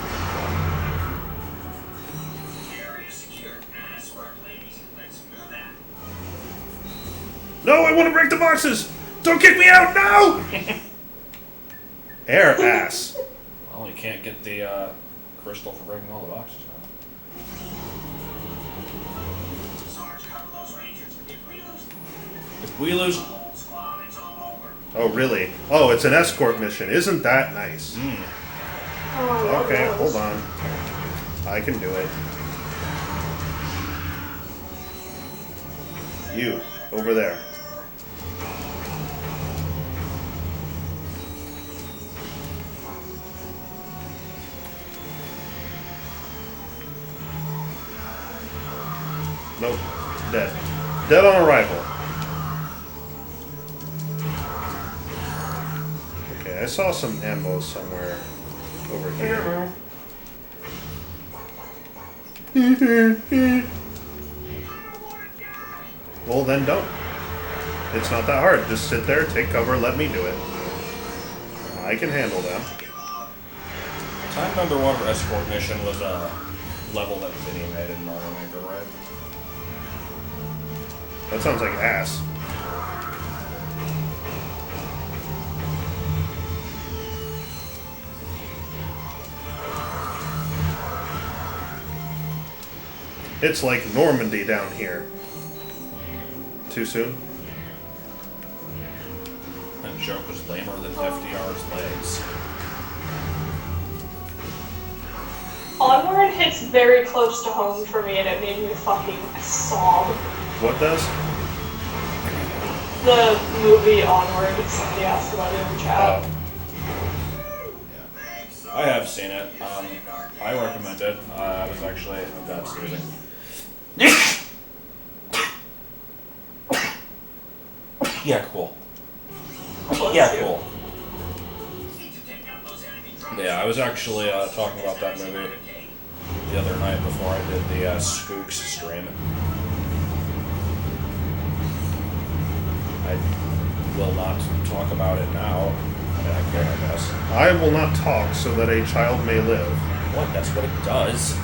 No, I want to break the boxes! Don't kick me out, no! Air ass. Well, you can't get the crystal for breaking all the boxes now. If we lose... Oh, really? Oh, it's an escort mission. Isn't that nice? Oh, Okay, no. hold on. I can do it. You, over there. Nope. Dead. Dead on arrival. Okay, I saw some ammo somewhere over here. Well, then don't. It's not that hard. Just sit there, take cover, let me do it. I can handle them. Time underwater escort mission was a level that Vinny made in Mario Maker, right? That sounds like ass. It's like Normandy down here. Too soon? That joke was lamer than FDR's legs. Onward hits very close to home for me, and it made me fucking sob. What does? The movie Onward, somebody asked about it in the chat. Yeah. I have seen it. I recommend it. I was actually... Oh god, sneezing. Yeah, cool. Yeah, cool. Yeah, I was actually talking about that movie the other night before I did the Spooks stream. I will not talk about it now. I mean, I could, I guess. I will not talk so that a child may live. What? That's what it does.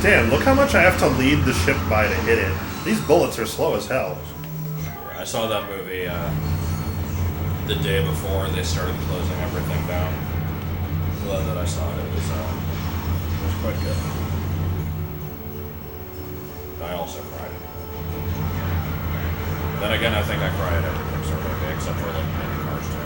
Damn, look how much I have to lead the ship by to hit it. These bullets are slow as hell. I saw that movie the day before they started closing everything down. Glad that I saw it. It was quite good. I also cried. Then again, I think I cry at every Pixar movie except for like maybe Cars 2.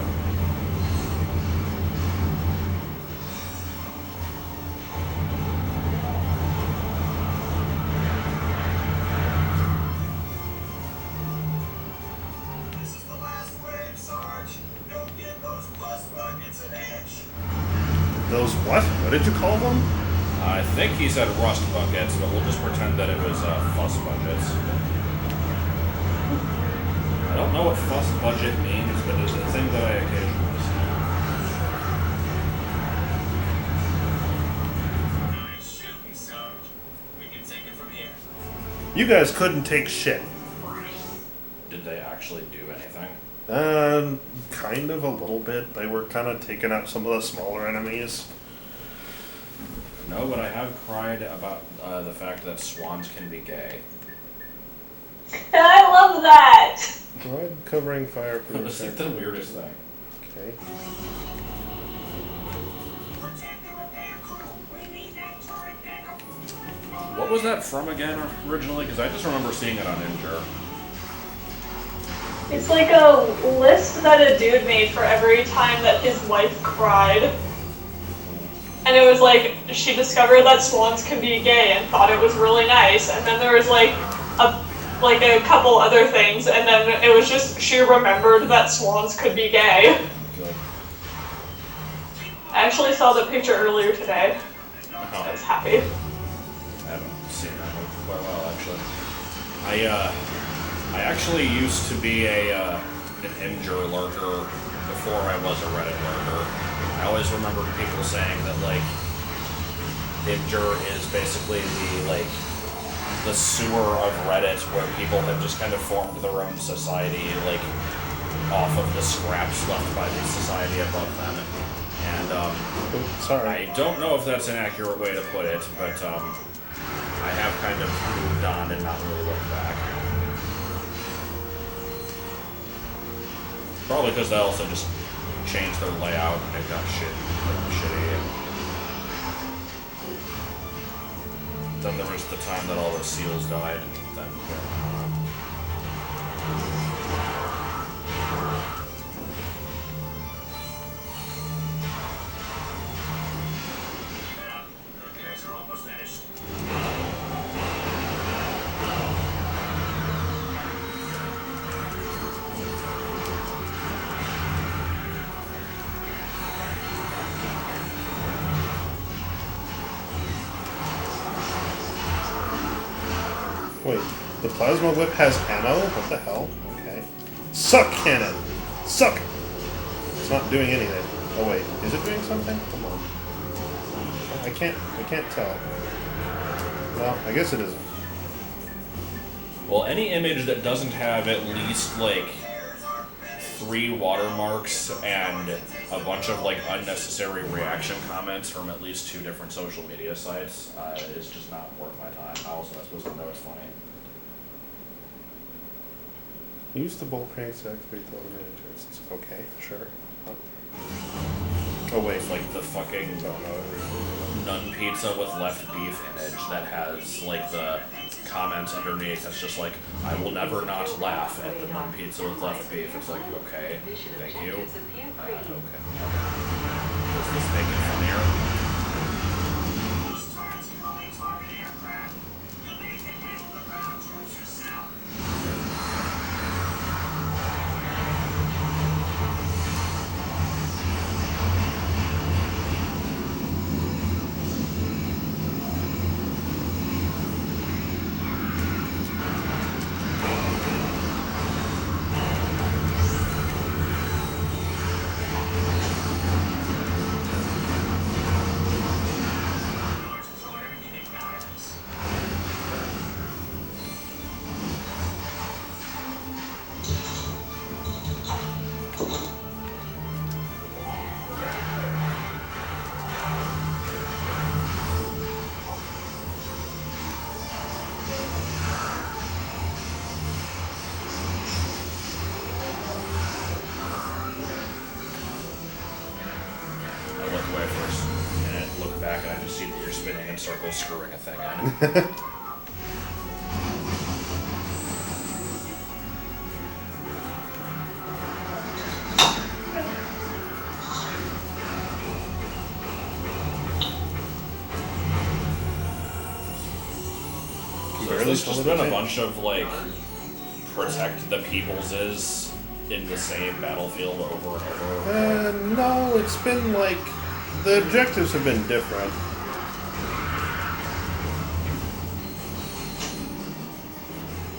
Those what? What did you call them? I think he said rust buckets, but we'll just pretend that it was fuss buckets. I don't know what fuss budget means, but it's a thing that I occasionally see. You guys couldn't take shit. Did they actually do anything? Kind of a little bit. They were kind of taking out some of the smaller enemies. No, but I have cried about the fact that swans can be gay. I love that! Provide covering fire for That's like the weirdest thing. Okay. What was that from again originally? Because I just remember seeing it on Injure. It's like a list that a dude made for every time that his wife cried. And it was like, she discovered that swans could be gay and thought it was really nice. And then there was like a like a couple other things, and then it was just she remembered that swans could be gay. Good. I actually saw the picture earlier today. Uh-huh. I was happy. I haven't seen that one for quite a while, actually. I actually used to be an Imgur lurker before I was a Reddit lurker. I always remember people saying that, like, Imgur is basically the sewer of Reddit where people have just kind of formed their own society, like, off of the scraps left by the society above them. And, Sorry. I don't know if that's an accurate way to put it, but, I have kind of moved on and not really looked back. Probably because they also just changed their layout and it got shitty. And then there was the time that all the seals died, and then. Wait, the plasma whip has ammo? What the hell? Okay. Suck, cannon! Suck! It's not doing anything. Oh wait, is it doing something? Come on. I can't tell. Well, I guess it isn't. Well, any image that doesn't have at least, like, 3 watermarks and a bunch of, like, unnecessary reaction comments from at least 2 different social media sites is just not worth my time. How else am I supposed to know it's funny? Use the bowl cranes to activate the automated turrets. Okay, sure. Oh wait, It's like the fucking nun pizza with left beef image that has, like, the comments underneath that's just like, I will never not laugh at the nun pizza with left beef. It's like, okay, thank you. Okay. Does this make it funnier? Spinning in circles, screwing a thing in. So there's just been a bunch of, like, protect the peopleses in the same battlefield over and over. No, it's been like the objectives have been different.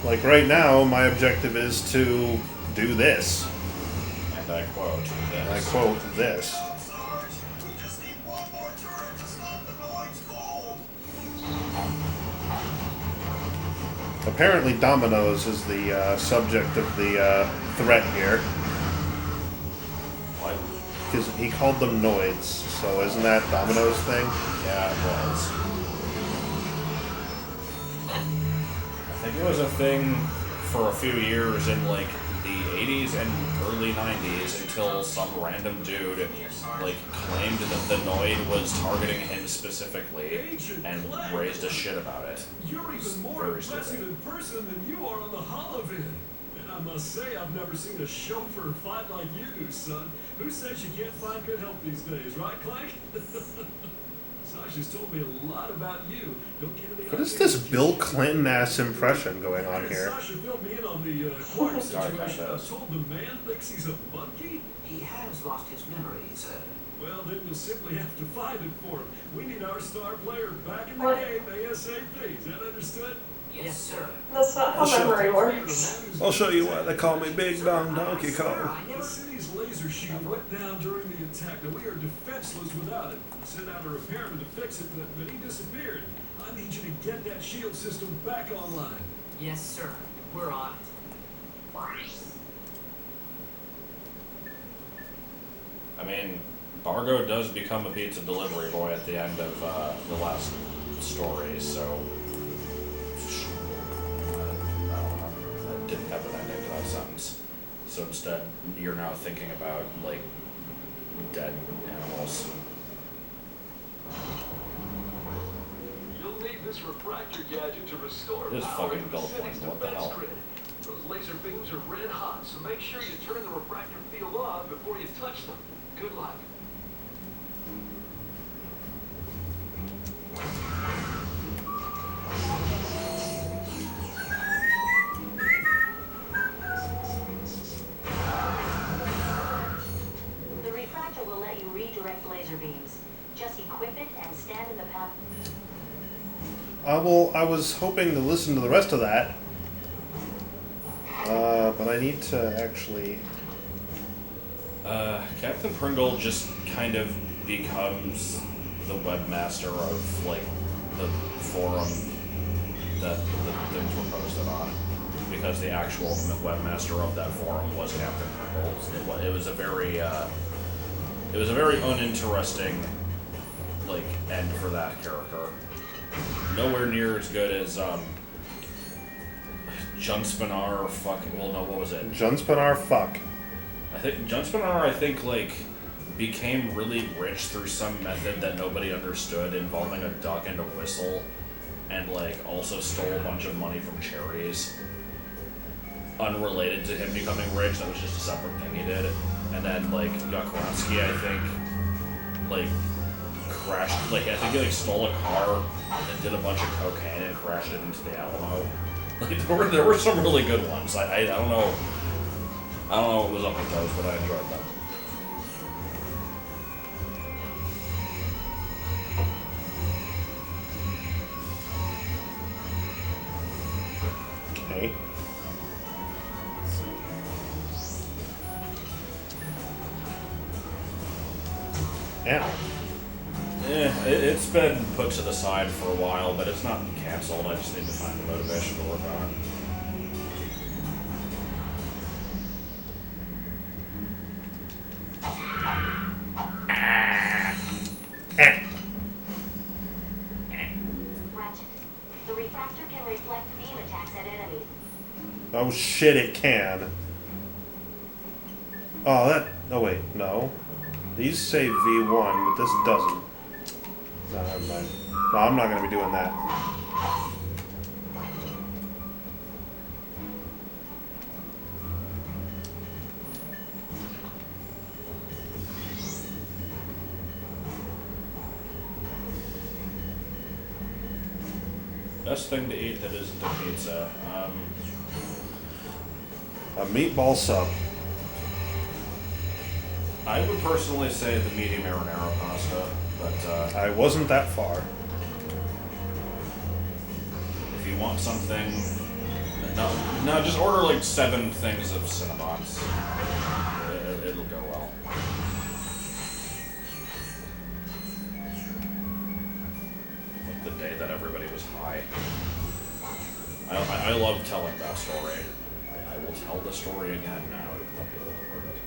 Like right now, my objective is to do this. And I quote this. I quote this. Apparently Dominoes is the subject of the threat here. What? Because he called them Noids, so isn't that Domino's thing? Yeah, it was. I think it was a thing for a few years in, like, the 80s and early 90s until some random dude, like, claimed that the Noid was targeting him specifically and raised a shit about it. You're even more impressive in person than you are on the holovid. And I must say, I've never seen a chauffeur fight like you do, son. Who says you can't find good help these days, right, Clank? So Sasha's told me a lot about you. Don't get any What is ideas this that Bill you- Clinton-ass impression going on here? Sasha filled me in on the Clark Sorry, situation. kinda. I'm told the man thinks he's a monkey. He has lost his memory, sir. Well, then you'll simply have to find it for him. We need our star player back in the What? game ASAP. Is that understood? Yes, sir. That's not how memory works. I'll show you why they call me Big Don Donkey Sir, Kong. I The never... city's laser shield went down during the attack, and we are defenseless without it. I sent out a repairman to fix it, but he disappeared. I need you to get that shield system back online. Yes, sir. We're on it. I mean, Bargo does become a pizza delivery boy at the end of the last story, so I don't know. I didn't have an ending to that sentence. So instead, you're now thinking about like dead animals. You'll need this refractor gadget to restore It is power fucking to the Gulf city's Wind, what the defense hell? grid. Those laser beams are red hot, so make sure you turn the refractor field on before you touch them. Good luck. The refractor will let you redirect laser beams. Just equip it and stand in the path. I was hoping to listen to the rest of that. But I need to actually... Captain Pringle just kind of becomes the webmaster of like the forum that the things were posted on, because the actual webmaster of that forum was Captain Pringle. It was a very uninteresting like end for that character. Nowhere near as good as Junspinar fucking, well no, what was it? Junspinar fuck. I think Junspinar like became really rich through some method that nobody understood, involving a duck and a whistle, and like also stole a bunch of money from cherries. Unrelated to him becoming rich, that was just a separate thing he did. And then like Yakronsky, I think, like crashed, like I think he like stole a car and did a bunch of cocaine and crashed it into the Alamo. Like there were some really good ones. I don't know. I don't know what was up with those, but I enjoyed them. Okay. Yeah. It's been put to the side for a while, but it's not canceled. I just need to find the motivation to work on it. Ratchet. The refractor can reflect beam attacks at enemies. Oh shit, it can. Oh, that... Oh wait, no. These say V1, but this doesn't. No, never mind. No, I'm not gonna be doing that. Best thing to eat that isn't a pizza. A meatball sub. I would personally say the medium marinara pasta, but I wasn't that far. if you want something, no, just order like 7 things of Cinnabons. It'll go well. Like the day that everybody was high. I love telling that story. I will tell the story again now, even though people have heard it.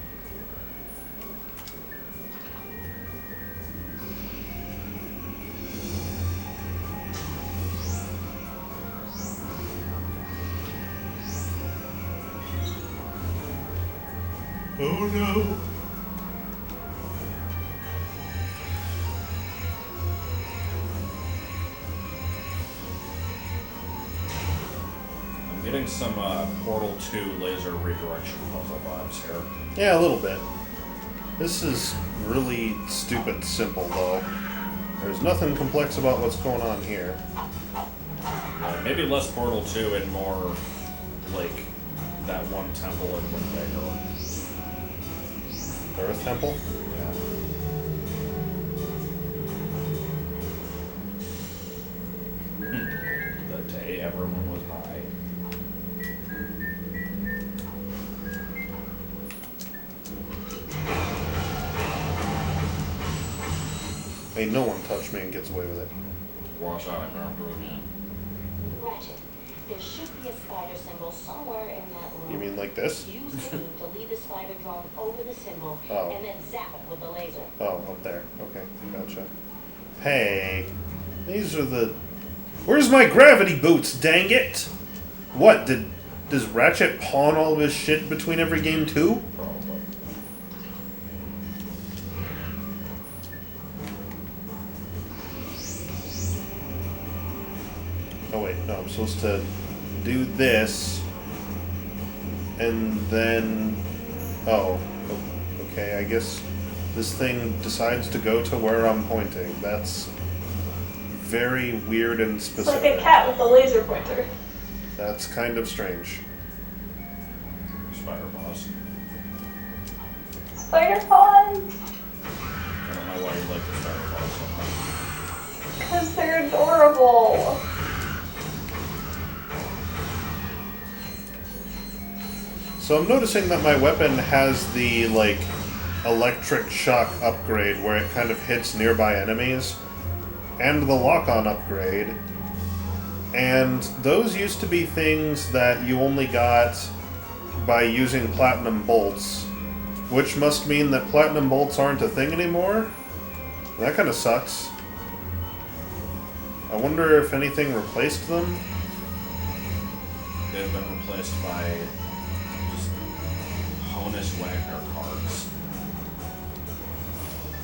Oh no. I'm getting some Portal 2 laser redirection puzzle vibes here. Yeah, a little bit. This is really stupid simple, though. There's nothing complex about what's going on here. Maybe less Portal 2 and more, like, that one temple in Winnebago. The Earth Temple? Yeah. The day everyone was high. Ain't no one touch me and gets away with it. Watch out, I'm not doing it. Ratchet, there should be a spider symbol somewhere in that room. You mean like this? Use the beam to lead the spider drone over the symbol Oh. and then zap it with the laser. Oh, up there. Okay, gotcha. Hey, these are the... Where's my gravity boots, dang it? What, does Ratchet pawn all of his shit between every game too? Probably. Oh wait, no, I'm supposed to do this, and then... Oh, okay, I guess this thing decides to go to where I'm pointing. That's very weird and It's specific. like a cat with a laser pointer. That's kind of strange. Spider boss. Spider paws! I don't know why you like the spider boss so much. Because they're adorable. So I'm noticing that my weapon has the, like, electric shock upgrade where it kind of hits nearby enemies, and the lock-on upgrade. And those used to be things that you only got by using platinum bolts, which must mean that platinum bolts aren't a thing anymore. That kind of sucks. I wonder if anything replaced them. They've been replaced by just Honus Wagner cards.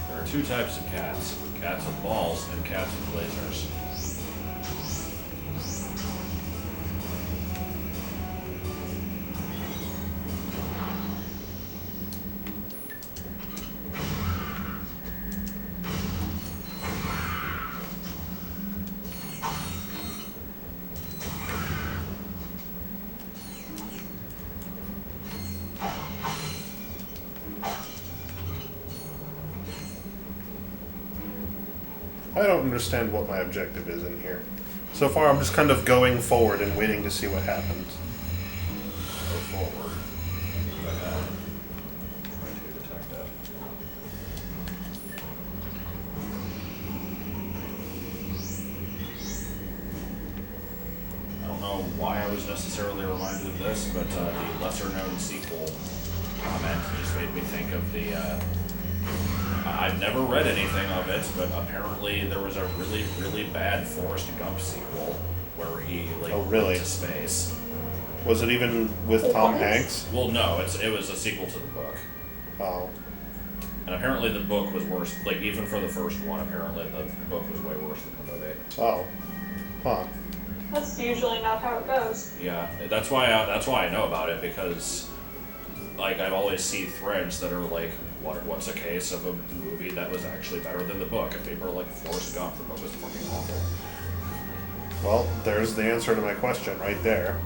There are two types of cats. Cats with balls and cats with lasers. I don't understand what my objective is in here. So far, I'm just kind of going forward and waiting to see what happens. Go forward. Move ahead. Try to detect it. I don't know why I was necessarily reminded of this, but the lesser-known sequel comment just made me think of the... I've never read anything of it, but apparently there was a really, really bad Forrest Gump sequel where he went to space. Was it even with Tom Hanks? Well, no, it was a sequel to the book. Oh. And apparently the book was worse. Like, even for the first one, apparently the book was way worse than the movie. Oh. Huh. That's usually not how it goes. Yeah, that's why I know about it, because like I always see threads that are like, what's a case of a movie that was actually better than the book? And people are like, Forrest Gump, the book was fucking awful. Well, there's the answer to my question right there.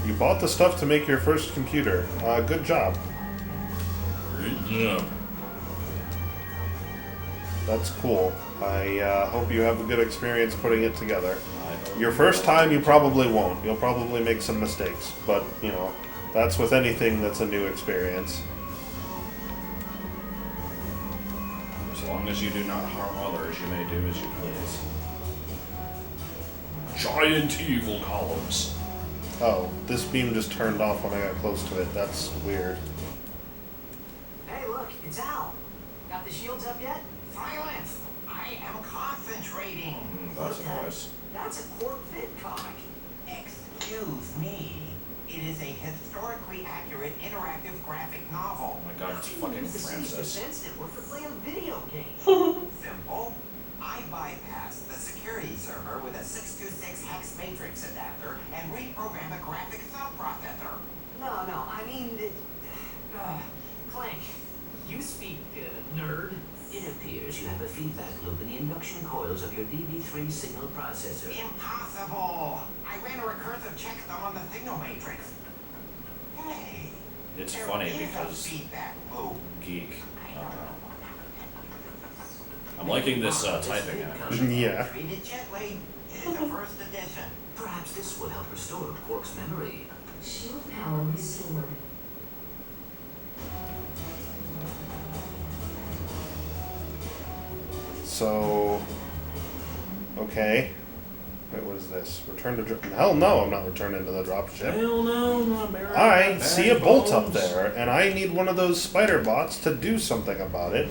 You bought the stuff to make your first computer. Good job. Great job. That's cool. I hope you have a good experience putting it together. Your first time, you probably won't. You'll probably make some mistakes. But, you know, that's with anything that's a new experience. As long as you do not harm others, you may do as you please. Giant evil columns. Oh, this beam just turned off when I got close to it. That's weird. Hey, look, it's Al. Got the shields up yet? Silence! I am concentrating. That's a voice. That's a Corp Fit comic. Excuse me. It is a historically accurate interactive graphic novel. Oh my god, it's fucking Use the city's Francis. defense network for playing video games. Simple. I bypassed the security server with a 626 hex matrix adapter and reprogrammed a graphic subprocessor. No, I mean, Clank, you speak, nerd. It appears you have a feedback loop in the induction coils of your DB3 signal processor. Impossible! I ran a recursive check on the signal matrix. Hey, It's there funny is a because feedback loop. geek. I'm liking this typing animation. Yeah. Treat it gently. It is the first edition. Perhaps this will help restore Quark's memory. Shield power restored. So, okay. Wait, what is this? Return to drop. Hell no, I'm not returning to the dropship. Hell no, not America. I see a bolt up there, and I need one of those spider bots to do something about it,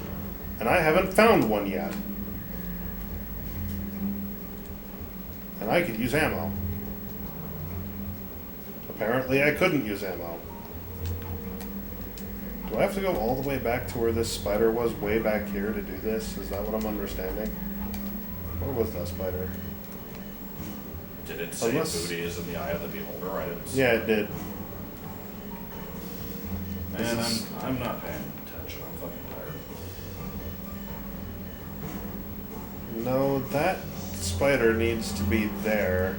and I haven't found one yet. And I could use ammo. Apparently I couldn't use ammo. Do I have to go all the way back to where this spider was way back here to do this? Is that what I'm understanding? Where was that spider? Did it say booty is in the eye of the beholder? I didn't see. Yeah, it did. Man, I'm not paying attention. I'm fucking tired. No, that spider needs to be there.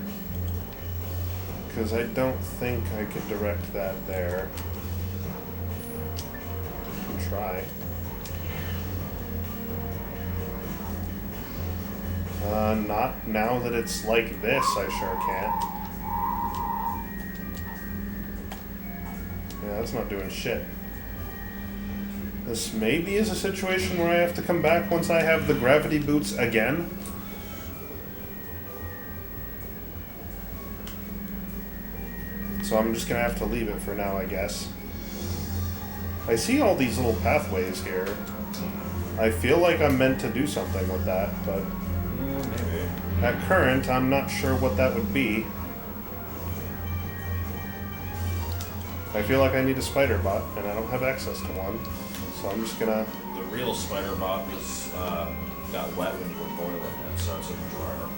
Because I don't think I could direct that there. I can try. Not now that it's like this, I sure can't. Yeah, that's not doing shit. This maybe is a situation where I have to come back once I have the gravity boots again. So I'm just gonna have to leave it for now, I guess. I see all these little pathways here. I feel like I'm meant to do something with that, but Maybe. at current, I'm not sure what that would be. I feel like I need a spider bot, and I don't have access to one. So I'm just gonna... The real spider bot was got wet when you were boiling it, so it's in the dryer.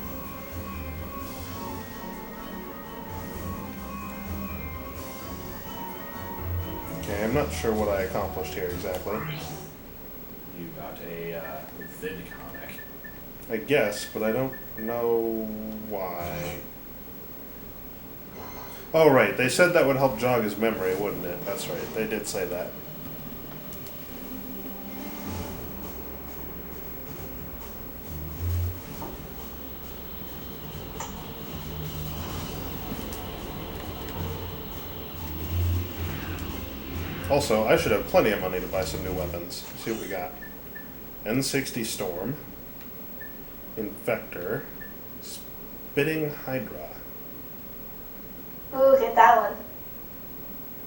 Okay, I'm not sure what I accomplished here exactly. You got a vid comic. I guess, but I don't know why. Oh, right. They said that would help jog his memory, wouldn't it? That's right. They did say that. Also, I should have plenty of money to buy some new weapons. Let's see what we got. N60 Storm. Infector. Spitting Hydra. Ooh, get that one.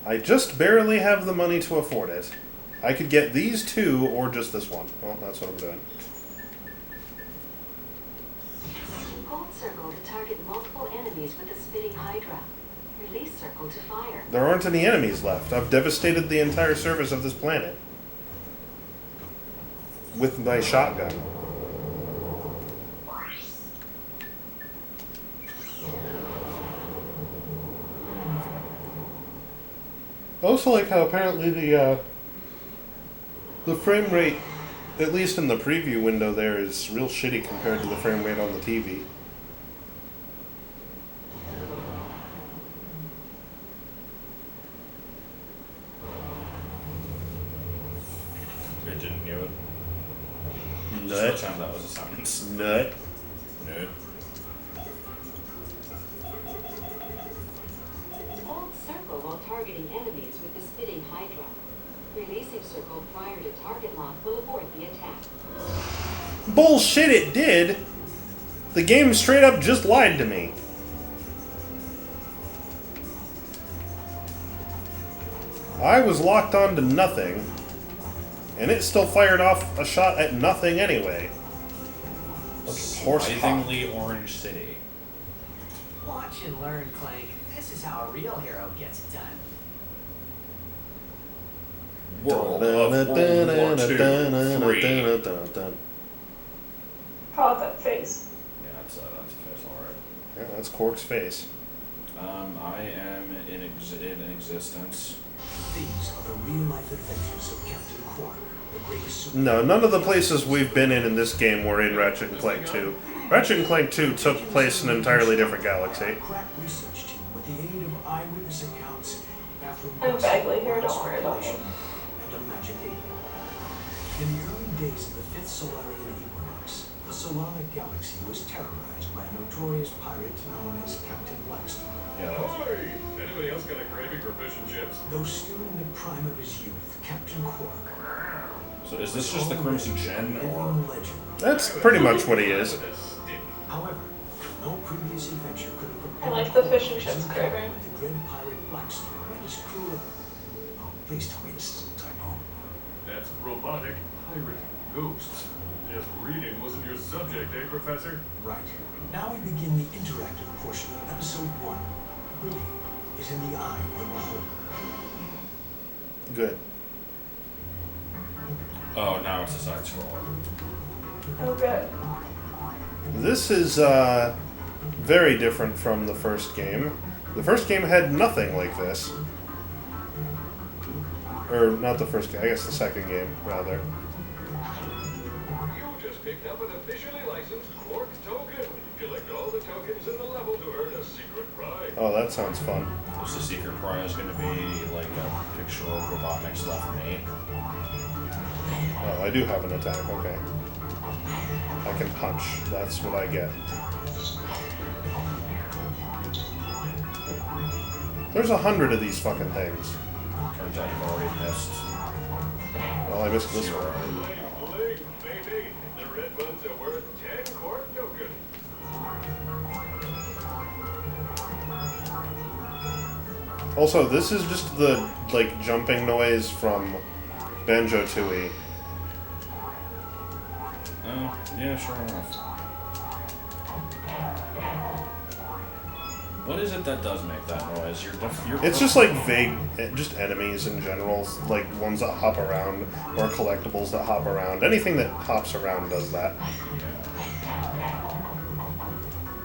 I just barely have the money to afford it. I could get these two or just this one. Well, that's what I'm doing. Hold circle to target multiple enemies with the spitting hydra. Release circle to fire. There aren't any enemies left. I've devastated the entire surface of this planet. With my shotgun. I also like how apparently the frame rate, at least in the preview window there, is real shitty compared to the frame rate on the TV. It didn't hear it. Nut. Just pretend that was a sentence. Nut. Nerd. Hold circle while targeting enemies with the spitting hydra. Releasing circle prior to target lock will abort the attack. Bullshit, it did! The game straight up just lied to me. I was locked onto nothing, and it still fired off a shot at nothing anyway. Horse hop. Surprisingly Orange City. Watch and learn, Clank. This is how a real hero gets it done. World of World War II 3. How about that face? Yeah, that's a face, alright. Yeah, that's Quark's face. I am in existence. These are the real-life adventures of Captain Quark, the greatest No, none of the places we've been in this game were in Ratchet and Clank 2. Ratchet and Clank 2 took place in an entirely different galaxy. crack research team with the aid of eyewitness accounts, bathroom I'm breaks, vaguely here, don't wireless worry about speculation, me. and a magic 8 ball. In the early days of the 5th Solarian equinox, the Solana galaxy was terrorized by a notorious pirate known as Captain Blackstar. Yeah. Hey, anybody else got a craving for fish and chips? Though still in the prime of his youth, Captain Quark. So is this just the Crimson Chin, or? Legend. That's pretty much what he is. However, no previous adventure could have I prepared like the fish and chips craving. the dread pirate Blackstar and his crew of... Oh, please tell me this isn't a typo. That's robotic pirate ghosts. If reading wasn't your subject, eh, Professor? Right. Now we begin the interactive portion of episode 1. Beauty is in the eye of the beholder. Good. Oh, now it's a side scroller. Oh, good. This is very different from the first game. The first game had nothing like this. Or, not the first game, I guess the second game, rather. You just picked up an officially licensed Quark token. Collect all the tokens in the level to earn a secret prize. Oh, that sounds fun. Is the secret prize going to be like a picture of Robotnik's left knee? Oh, I do have an attack, okay. I can punch, that's what I get. There's 100 of these fucking things. Turns out you've already missed. Well, I missed this one. Blink, baby. The red ones are worth 10 Quark tokens. Also, this is just the, like, jumping noise from Banjo-Tooie. Oh, yeah, sure enough. What is it that does make that noise? You're It's just like vague, just enemies in general, like ones that hop around, or collectibles that hop around. Anything that hops around does that.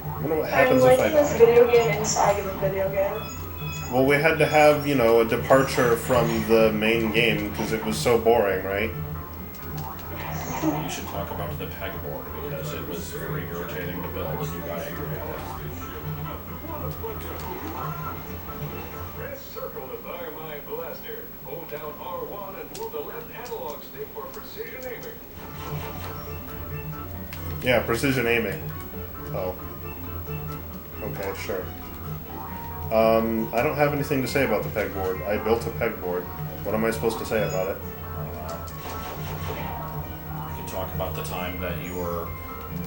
I wonder what I'm happens if I liking this die. video game inside of a video game. Well, we had to have, you know, a departure from the main game because it was so boring, right? You should talk about the pegboard because it was very irritating to build and you got angry at it. Press circle to fire my blaster. Hold down R1 and move the left analog stick for precision aiming. Yeah, precision aiming. Oh. Okay, sure. I don't have anything to say about the pegboard. I built a pegboard. What am I supposed to say about it? You can talk about the time that you were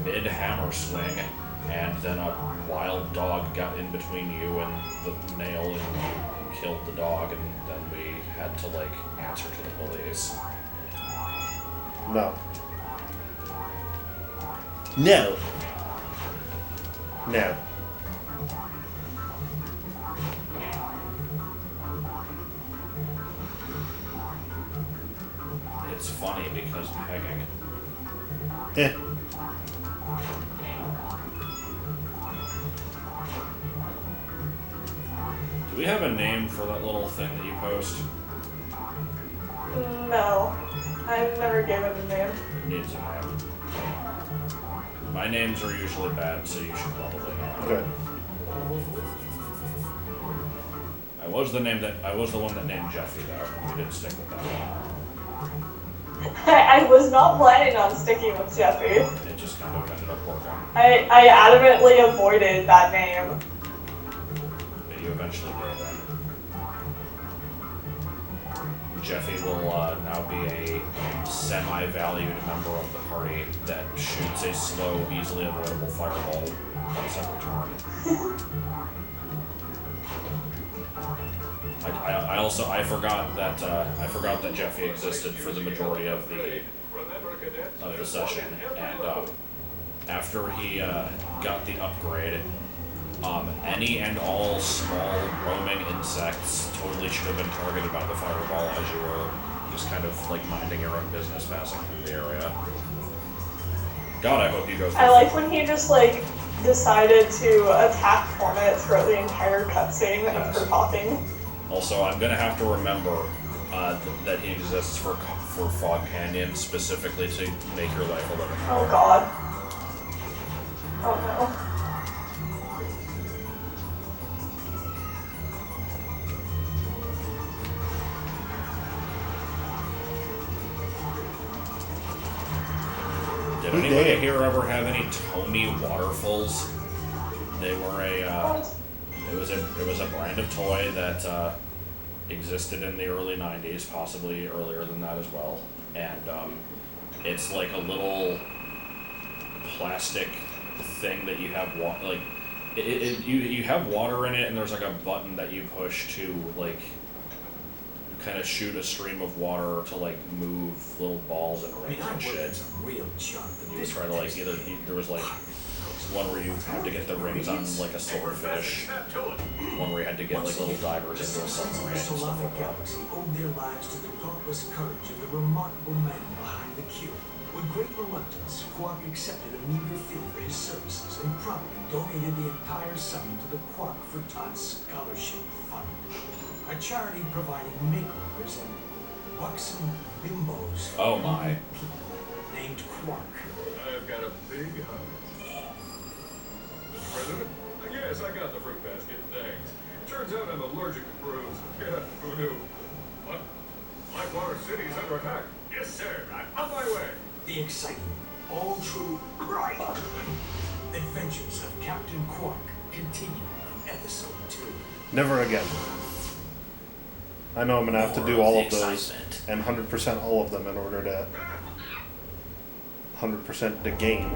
mid-hammer swing and then a wild dog got in between you and the nail and you killed the dog and then we had to, like, answer to the police. No. No. No. It's funny because pegging. Eh. Do we have a name for that little thing that you post? No. I've never given a name. It needs a name. My names are usually bad, so you should probably know. Good. I was the one that named Jeffy though. We didn't stick with that one. I was not planning on sticking with Jeffy. It just kind of ended up working. I adamantly avoided that name. But you eventually did then. Jeffy will now be a semi-valued member of the party that shoots a slow, easily avoidable fireball once every turn. I forgot that Jeffy existed for the majority of the session, and after he got the upgrade, any and all small roaming insects totally should have been targeted by the fireball as you were just kind of like minding your own business passing through the area. God, I hope you go through. I like when he just like decided to attack Hornet throughout the entire cutscene and for talking. Also, I'm gonna have to remember that he exists for for Fog Canyon specifically to make your life a little bit Oh more. god. Oh no. Did anybody here ever have any Tony waterfalls? They were it was a brand of toy that existed in the early 90s, possibly earlier than that as well. And it's like a little plastic thing that you have you have water in it, and there's like a button that you push to like kind of shoot a stream of water to like move little balls and rings and shit. Real junk. You would try to like there was like one where you had to get the rings on like a silverfish, one where you had to get like little divers into a submarine and stuff like that. Galaxy owed their lives to the dauntless courage of the remarkable man behind the cube. With great reluctance, Quark accepted a meager fee for his services and promptly donated the entire sum to the Quark for Todd's Scholarship Fund, a charity providing makeovers and buxom bimbos for Oh my. people named Quark. I've got a big hug. Mr. President? Yes, I got the fruit basket, thanks. Turns out I'm allergic to prunes. Yeah, who knew? What? Blackwater City is under attack. Yes, sir. I'm on my way. The exciting, all true, right adventures of Captain Quark continue in episode 2. Never again. I know I'm gonna have to do all of those Excitement. and 100% all of them in order to 100% the game.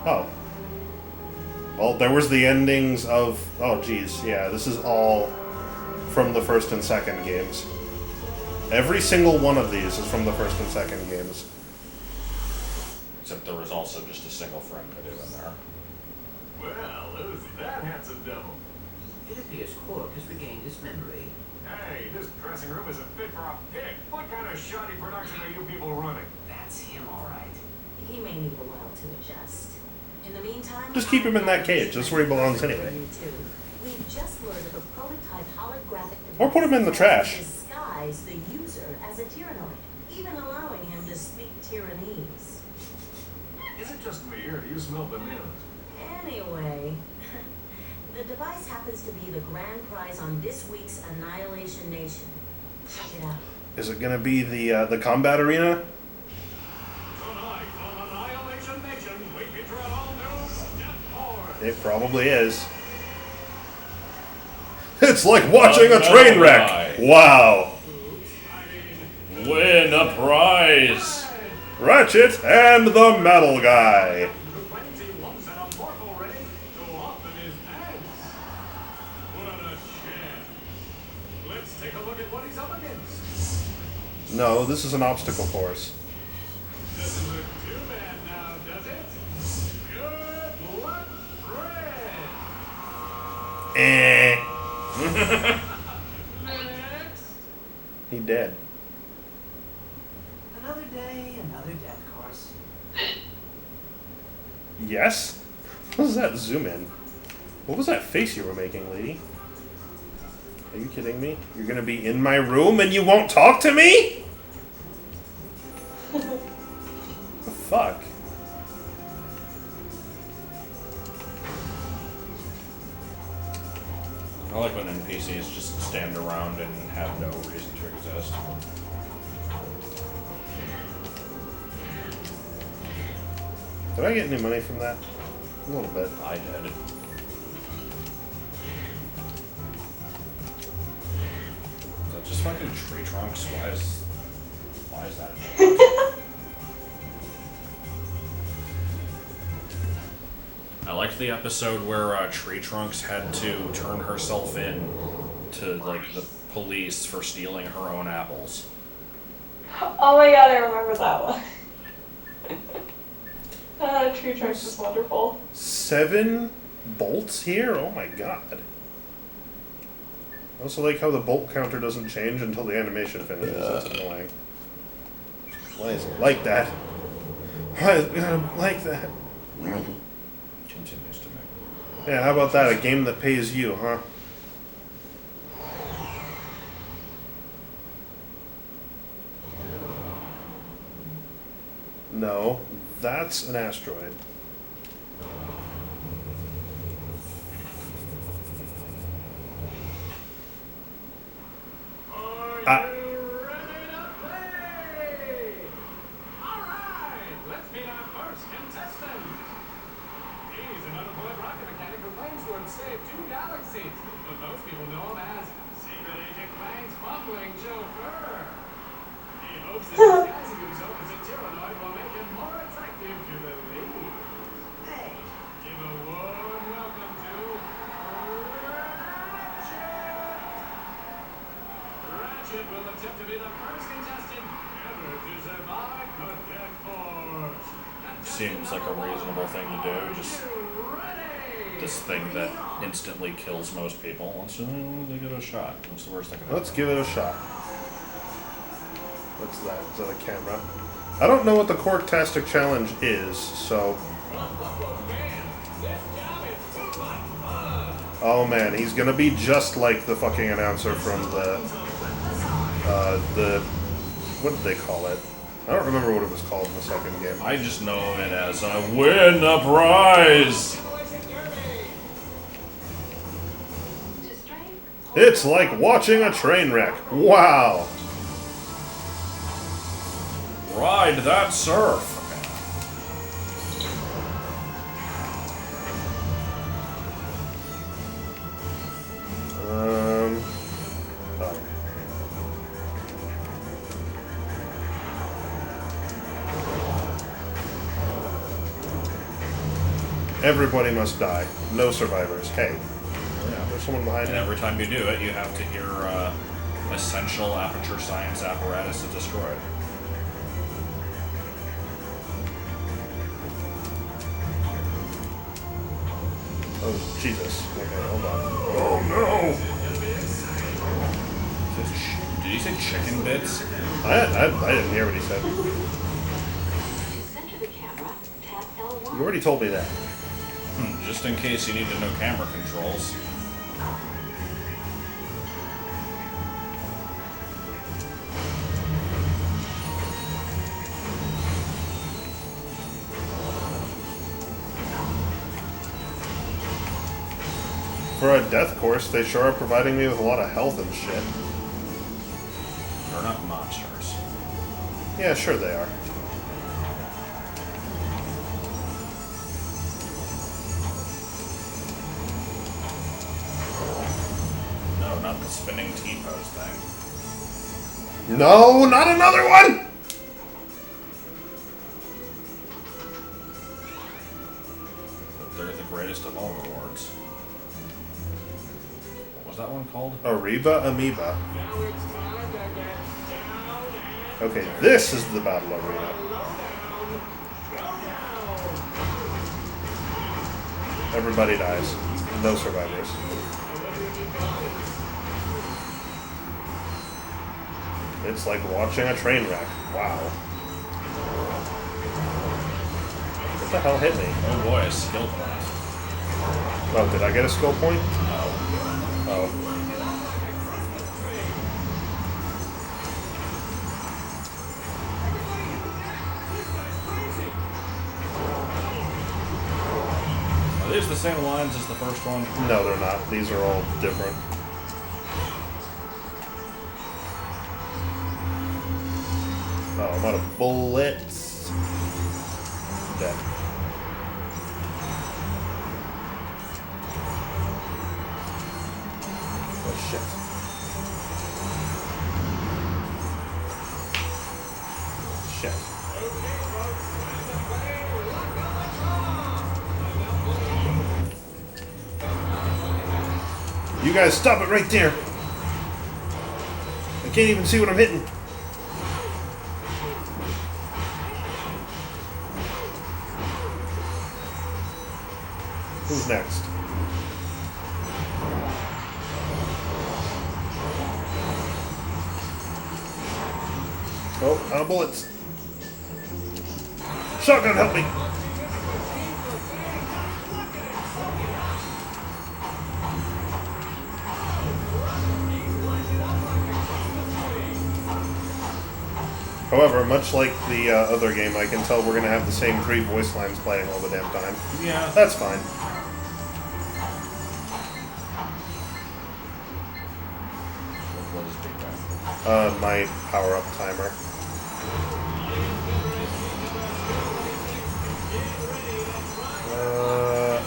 Oh. Well, there was the endings of... Oh, geez. Yeah, this is all from the first and second games. Every single one of these is from the first and second games. Except there was also just a single frame to do in there. Well, who's that handsome devil? It appears Quark has regained his memory. Hey, this dressing room isn't fit for a pig. What kind of shoddy production are you people running? That's him, all right. He may need a while to adjust. In the meantime, Just keep him in that cage. That's where he belongs anyway. We've just learned of a prototype holographic Or put him in the trash. disguise the user as a Tyrannoid, even allowing him to speak Tyrannese. Is it just me, or do you smell bananas? Anyway, the device happens to be the grand prize on this week's Annihilation Nation. Check it out. Is it gonna be the combat arena? Tonight on Annihilation Nation, we feature an all-new Death Horde. It probably is. It's like watching a train wreck! Wow! Win a prize! Ratchet and the Metal Guy! Who claims he lumps at a mortal ready to off in his pants. What a sham. Let's take a look at what he's up against. No, this is an obstacle course. Doesn't look too bad now, does it? Good luck, Fred. Eh. Next. He dead. Another day, another death course. Yes? What was that zoom in? What was that face you were making, lady? Are you kidding me? You're gonna be in my room and you won't talk to me? What the fuck? I like when NPCs just stand around and have no reason to exist. Did I get any money from that? A little bit. I did. Is that just fucking tree trunks? Why is that? I liked the episode where Tree Trunks had to turn herself in to like the police for stealing her own apples. Oh my god, I remember that one. Tree Trunks is wonderful. 7 bolts here? Oh my god. I also like how the bolt counter doesn't change until the animation finishes. That's annoying. Why is it like that? Why is it like that? Continues to make. Yeah, how about that? A game that pays you, huh? No, that's an asteroid. Ah. Save 2 galaxies, but most people know him as Secret Agent Clank's bumbling chauffeur. He hopes that disguising himself as a tyrannoid will make him more attractive to the ladies. Hey, give a warm welcome to Ratchet! Ratchet will attempt to be the first contestant ever to survive the Death Force. Seems like a reasonable thing to do. Just this thing that instantly kills most people. Let's give it a shot. What's the worst thing? Let's give it a shot. What's that? Is that a camera? I don't know what the Corktastic Challenge is, so... Oh man, he's gonna be just like the fucking announcer from the... What did they call it? I don't remember what it was called in the second game. I just know of it as a win a prize! It's like watching a train wreck. Wow. Ride that surf. Oh. Everybody must die. No survivors. Hey. There's someone behind And you. every time you do it, you have to hear essential aperture science apparatus is destroyed. Oh, Jesus. Okay, hold on. Oh, no! Did he say chicken bits? I didn't hear what he said. You already told me that. Just in case you need to know camera controls. For a death course, they sure are providing me with a lot of health and shit. They're not monsters. Yeah, sure they are. No, not the spinning T-pose thing. No, not another one! But they're the greatest of all rewards. What was that one called? Ariba Amoeba. Okay, this is the battle arena. Everybody dies. No survivors. It's like watching a train wreck. Wow. What the hell hit me? Oh boy, a skill point. Oh, did I get a skill point? No. Oh. Are these the same lines as the first one? No, they're not. These are all different. Oh, I'm out of bullets. Dead. Oh, shit. Shit. You guys stop it right there. I can't even see what I'm hitting. Who's next? Oh, out of bullets. Shotgun, help me! However, much like the other game, I can tell we're going to have the same 3 voice lines playing all the damn time. Yeah. That's fine. What is being done? My power-up timer.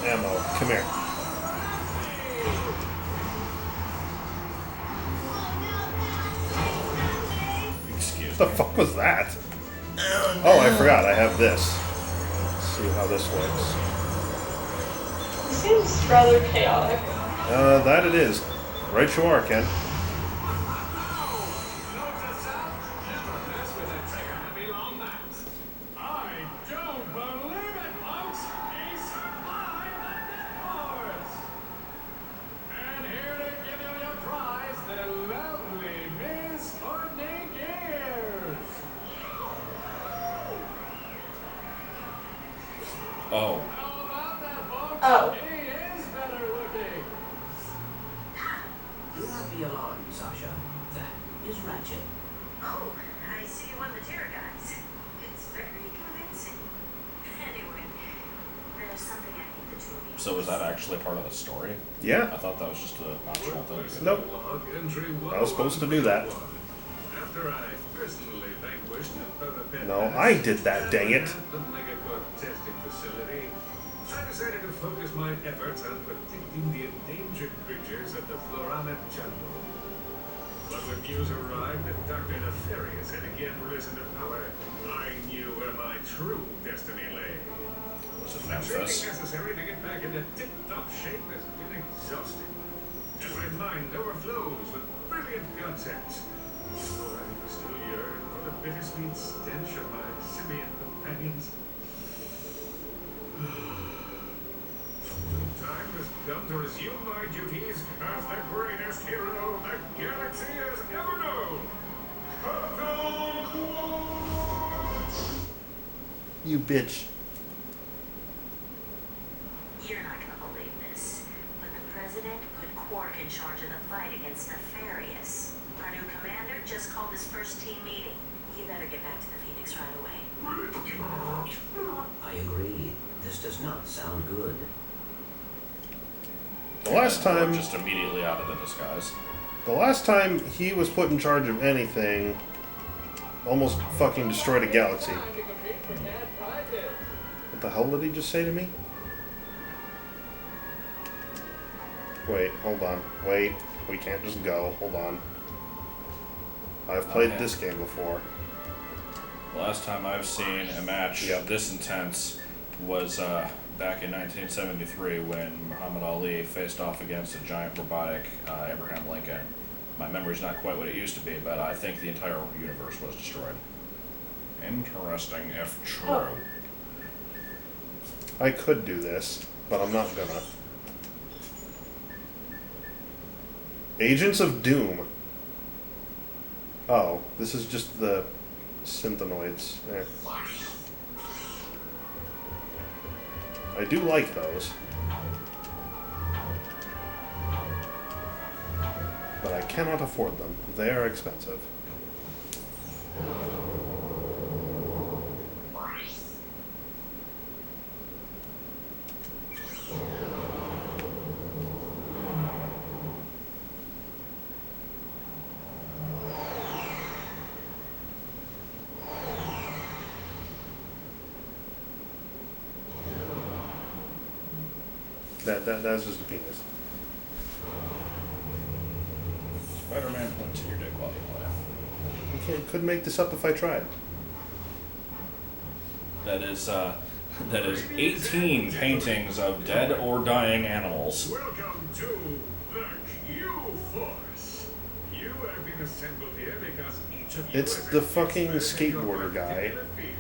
Ammo. Come here. Excuse What the fuck was that? Oh, I forgot. I have this. Let's see how this works. It seems rather chaotic. That it is. Right you are, Ken. Oh. Oh. Do not be alarmed, Sasha. That is Ratchet. Oh, I see you won the terror guys. It's very convincing. Anyway, there's something I need the two of you. So was that actually part of the story? I Yeah. thought that was just an optional thing. Nope. I was supposed to do that. After I personally vanquished the No, I did that, dang it. the megacorp testing facility, I decided to focus my efforts on protecting the endangered creatures of the Florana jungle. But when news arrived that Dr. Nefarious had again risen to power, I knew where my true destiny lay. Was it The training Memphis? necessary to get back into tip-top shape has been exhausting. And my mind overflows with brilliant concepts. Though I still yearn for the bittersweet stench of my simian companions. The time has come to resume my duties as the greatest hero the galaxy has ever known. You bitch. You're not gonna believe this, but the president put Quark in charge of the fight against Nefarious. Our new commander just called his first team meeting. You better get back to the Phoenix right away. I agree. This does not sound good. The last time... Just immediately out of the disguise. The last time he was put in charge of anything, almost fucking destroyed a galaxy. What the hell did he just say to me? Wait, hold on. Wait, we can't just go. Hold on. I've played Okay. this game before. The last time I've seen a match Yep. this intense was back in 1973 when Muhammad Ali faced off against a giant robotic Abraham Lincoln. My memory's not quite what it used to be, but I think the entire universe was destroyed. Interesting, if true. Oh. I could do this, but I'm not gonna. Agents of Doom. Oh, this is just the synthenoids. Eh. I do like those. But I cannot afford them. They are expensive. That's just a penis. Spider-Man points in your dick while you play. Okay, couldn't make this up if I tried. That is 18 paintings of dead or dying animals. Welcome to the Q-Force. You have been assembled here because each of you It's has the a fucking expert in your skateboarder guy. particular field.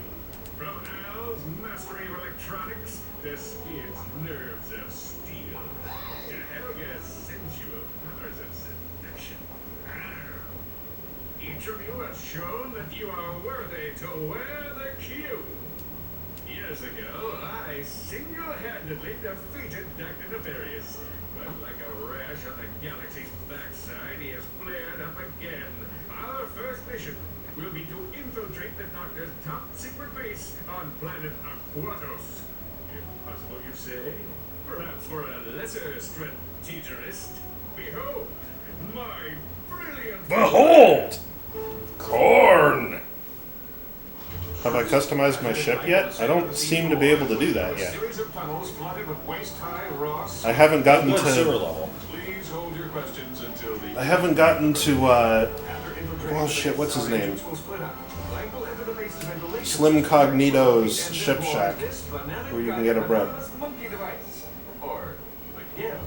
From Al's mastery of electronics to Skid's nerves of steel to Helga's sensual powers of seduction. Each of you has shown that you are worthy to wear the Q. Years ago, I single-handedly defeated Dr. Nefarious, but like a rash on the galaxy's backside, he has flared up again. Our first mission will be to infiltrate the Doctor's top secret base on planet Aquatos. Impossible, you say? Perhaps for a lesser strategist. Behold, my brilliant... Behold! Corn! Have I customized my ship yet? I don't seem to be able to do that yet. Series of tunnels flooded with waist-high raw... I haven't gotten Good sewer to... level. Please hold your questions until the... I haven't gotten to, oh shit, what's his name? Slim Cognito's ship shack, where you can get a bread. Or again.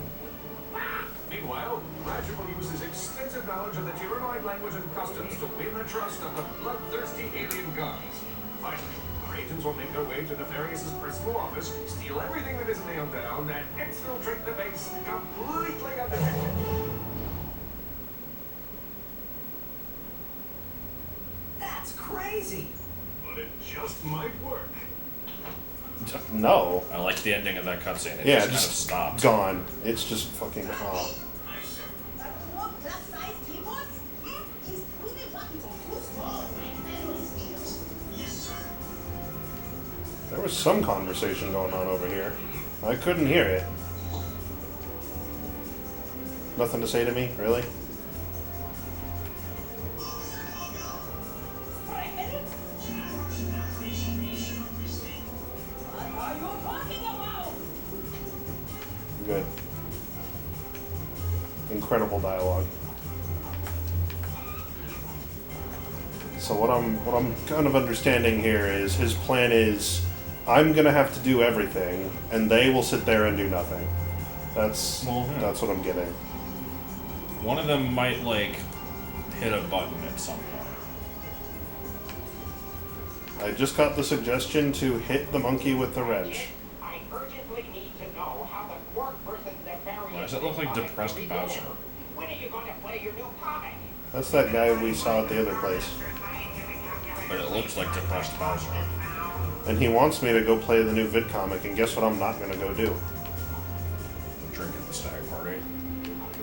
Meanwhile, Ratchet will use his extensive knowledge of the Tyrannoid language and customs to win the trust of the bloodthirsty alien gods. Finally, our agents will make their way to Nefarious' personal office, steal everything that is nailed down, and exfiltrate the base completely undetected. That's crazy. But it just might work. No. I like the ending of that cutscene. It Yeah, just kind of just stopped. gone. It's just fucking There was some conversation going on over here. I couldn't hear it. Nothing to say to me, really? Good. Incredible dialogue. So what I'm kind of understanding here is his plan is I'm gonna have to do everything, and they will sit there and do nothing. That's what I'm getting. One of them might, like, hit a button at some point. I just got the suggestion to hit the monkey with the wrench. I urgently need to know how the Quark versus Nefarious... Why does it look like depressed Bowser? When are you going to play your new comic? That's that guy we saw at the other place. But it looks like depressed Bowser. And he wants me to go play the new vid comic, and guess what I'm not gonna go do? Drinking the stag party.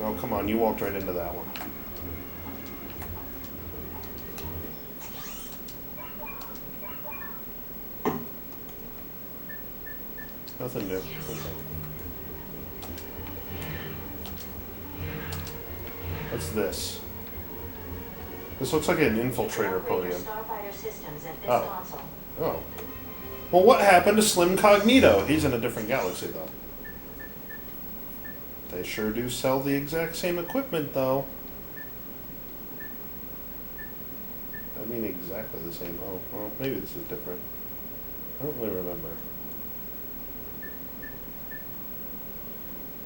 Oh, come on, you walked right into that one. Nothing new. What's this? This looks like an infiltrator podium. Oh. Oh. Well, what happened to Slim Cognito? He's in a different galaxy, though. They sure do sell the exact same equipment, though. I mean, exactly the same. Oh, well, maybe this is different. I don't really remember.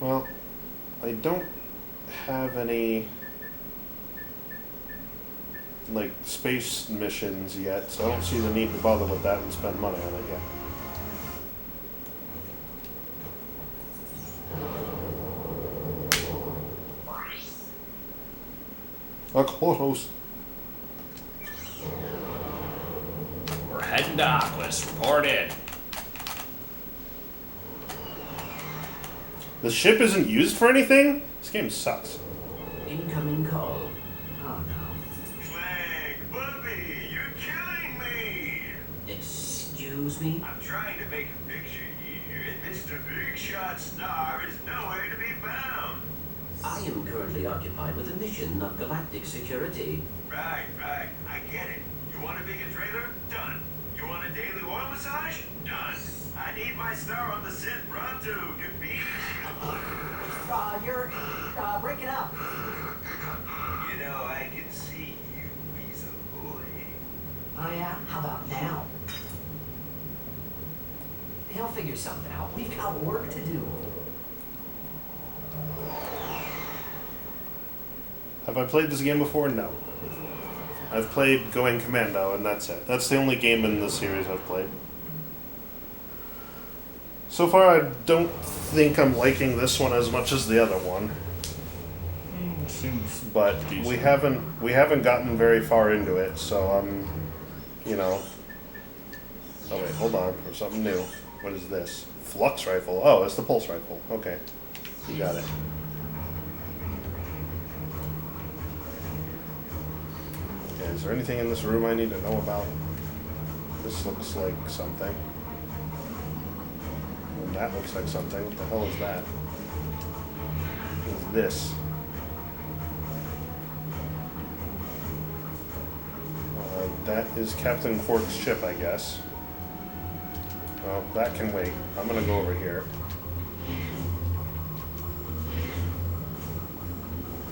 Well, I don't have any, like, space missions yet, so I don't see the need to bother with that and spend money on it yet. Aquatos. We're heading to Aquas. Report in. The ship isn't used for anything? This game sucks. Incoming call. Oh no. Clank, Bubby, you're killing me! Excuse me? I'm trying to make a picture here, and Mr. Big Shot Star is nowhere to be found. I am currently occupied with a mission of galactic security. Right, I get it. You want a bigger trailer? Done. You want a daily oil massage? Done. I need my star on the set pronto. Convene. You're breaking up. You know, I can see you, weasel boy. Oh yeah? How about now? They'll figure something out. We've got work to do. Have I played this game before? No. I've played Going Commando, and that's it. That's the only game in the series I've played. So far, I don't think I'm liking this one as much as the other one. Seems But decent. we haven't gotten very far into it, so I'm, you know. Oh wait, hold on. There's something new. What is this? Flux rifle. Oh, it's the pulse rifle. Okay, you got it. Is there anything in this room I need to know about? This looks like something. And that looks like something. What the hell is that? What is this? That is Captain Quark's ship, I guess. Well, that can wait. I'm gonna go over here.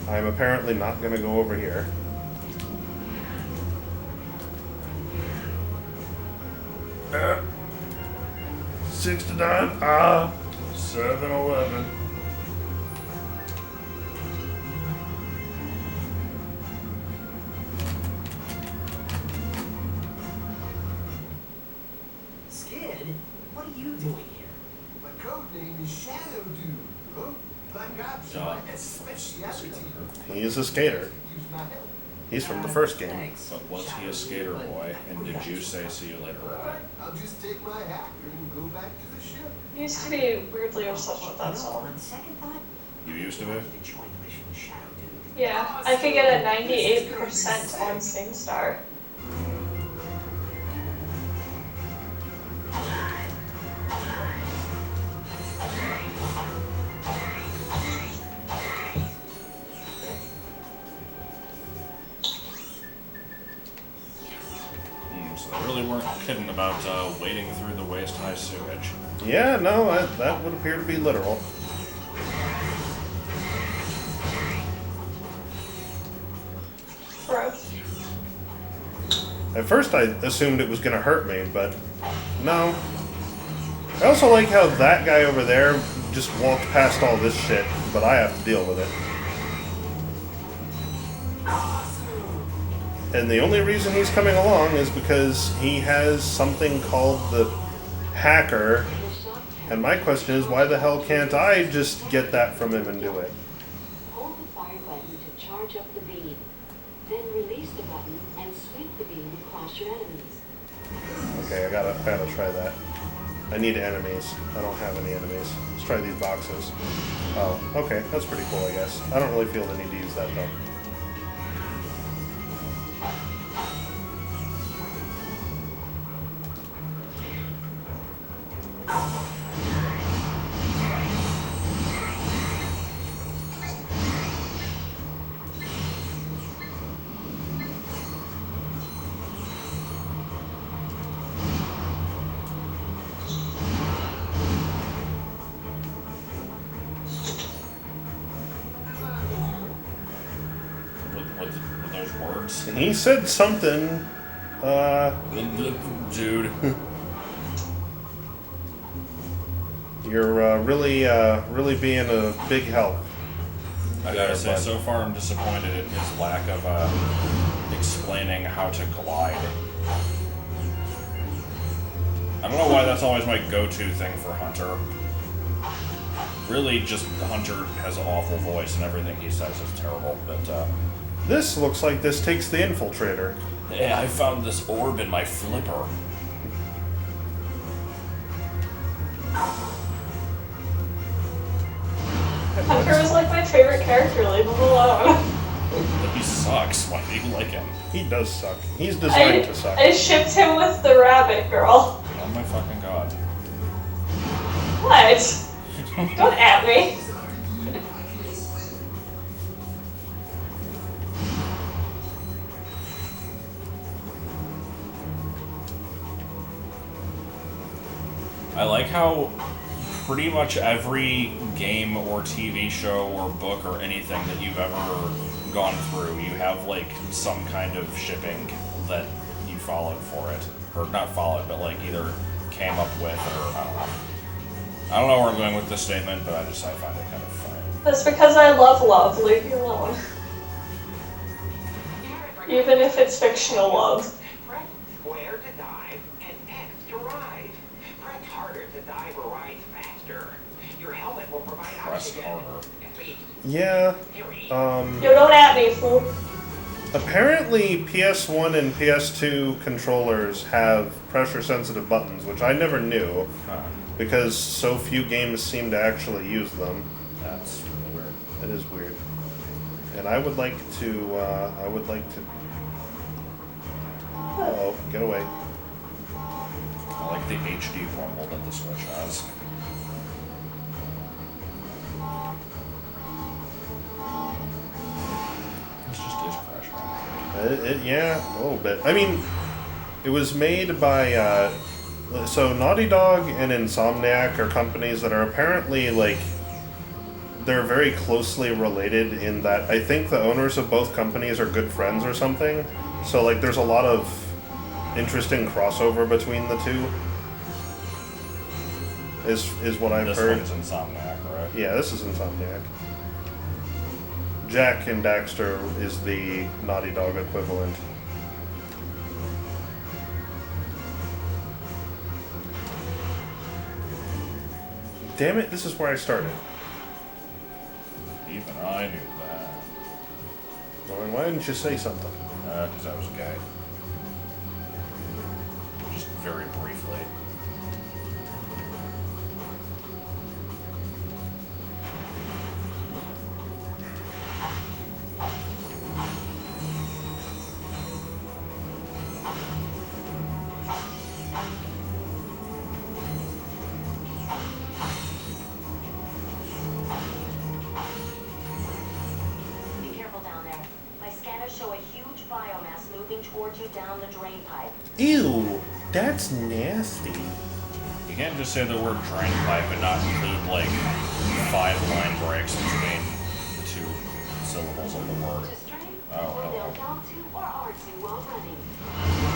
I'm apparently not gonna go over here. Uh, 69. 7-Eleven. Skid, what are you doing here? My code name is Shadow Dude. Oh, I've got my specialty. He is a skater. Use my help. He's from the first game. But was he a skater boy? And did you say see you later? Alright, I'll just take my hacker and go back to the ship. I used to be weirdly obsessed with that song. On second thought, You used to be? to join the mission Shadow Dude. Yeah, I could get a 98% on SingStar. So they really weren't kidding about wading through the waist-high sewage. Yeah, no, that would appear to be literal. Gross. At first I assumed it was going to hurt me, but no. I also like how that guy over there just walked past all this shit, but I have to deal with it. And the only reason he's coming along is because he has something called the hacker. And my question is, why the hell can't I just get that from him and do it? Hold the fire button to charge up the beam. Then release the button and sweep the beam across your enemies. Okay, I gotta try that. I need enemies. I don't have any enemies. Let's try these boxes. Oh, okay, that's pretty cool, I guess. I don't really feel the need to use that though. With those words? He said something, Dude. you're really being a big help. I gotta say, so far I'm disappointed in his lack of explaining how to glide. I don't know why that's always my go-to thing for Hunter. Really, just Hunter has an awful voice and everything he says is terrible, but This looks like this takes the infiltrator. hey, I found this orb in my flipper. Hunter was like my favorite character, leave him alone. He sucks. Why do you like him? He does suck. He's designed to suck. I shipped him with the rabbit girl. Oh my fucking god. What? Don't at me. I like how pretty much every game or TV show or book or anything that you've ever gone through, you have like some kind of shipping that you followed for it. Or not followed, but like either came up with or I don't know. I don't know where I'm going with this statement, but I find it kind of funny. That's because I love love, leave me alone. Even if it's fictional love. Press square to dive and X to rise. Press harder to dive or rise faster. Your helmet will provide Press oxygen. harder. At least, Yeah. Yo, don't at me, fool. Apparently PS1 and PS2 controllers have pressure-sensitive buttons, which I never knew, Huh. because so few games seem to actually use them. That's really weird. It is weird. And I would like to Oh, get away. I like the HD rumble that the Switch has. It's just is Crash Bandicoot. Yeah, a little bit. I mean, it was made by, so Naughty Dog and Insomniac are companies that are apparently, like, they're very closely related in that I think the owners of both companies are good friends or something. So, like, there's a lot of interesting crossover between the two. Is what I've heard. This one's Insomniac, right? Yeah, this is Insomniac. Jack and Daxter is the Naughty Dog equivalent. Damn it, this is where I started. Even I knew that. Well, then why didn't you say something? Because I was gay. Just very briefly. Down the drain pipe. Ew, that's nasty. You can't just say the word drain pipe and not include, like, 5 line breaks between the 2 syllables of the word. Oh,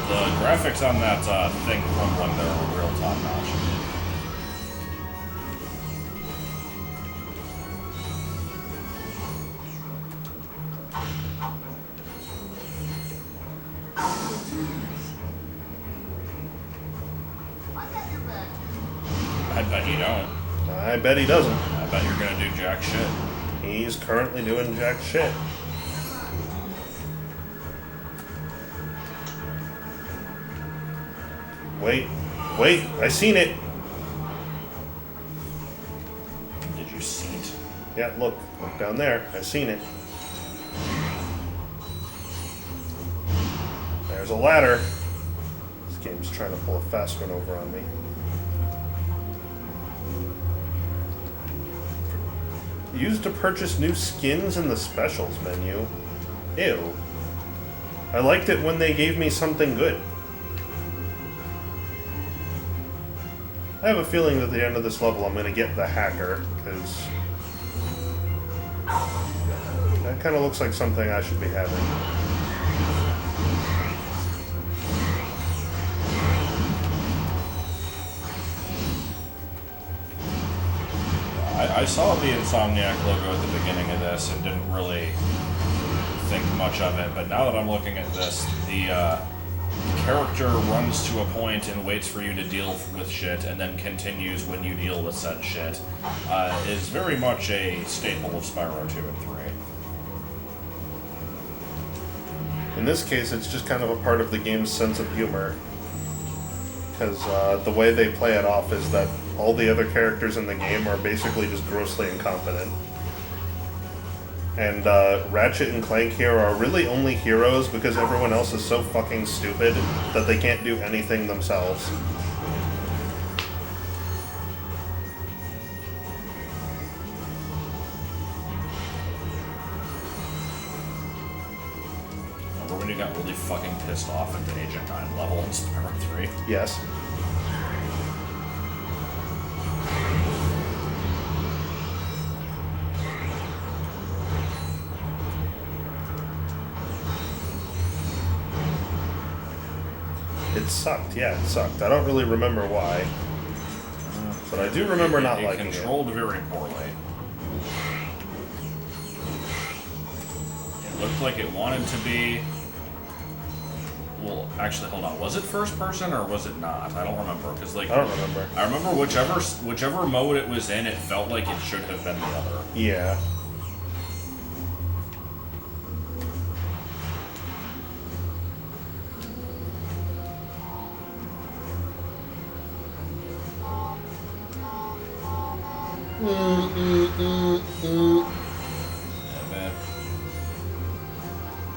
the graphics on that thing crumbling there are real top notch. I bet you don't. I bet he doesn't. I bet you're gonna do jack shit. He's currently doing jack shit. Wait, I seen it. Did you see it? Yeah, look down there. I seen it. There's a ladder. This game's trying to pull a fast one over on me. Used to purchase new skins in the specials menu. Ew. I liked it when they gave me something good. I have a feeling that at the end of this level I'm going to get the hacker, because that kind of looks like something I should be having. I saw the Insomniac logo at the beginning of this and didn't really think much of it, but now that I'm looking at this, the character runs to a point and waits for you to deal with shit and then continues when you deal with said shit, is very much a staple of Spyro 2 and 3. In this case, it's just kind of a part of the game's sense of humor. Because the way they play it off is that all the other characters in the game are basically just grossly incompetent. And Ratchet and Clank here are really only heroes because everyone else is so fucking stupid that they can't do anything themselves. Remember when you got really fucking pissed off at the Agent 9 level in Spyro 3? Yes. It sucked, yeah, it sucked. I don't really remember why. But I do remember not liking it. It controlled very poorly. It looked like it wanted to be... Well, actually, hold on. Was it first person or was it not? I don't remember. Cause, like, I don't remember. I remember whichever mode it was in, it felt like it should have been the other. Yeah.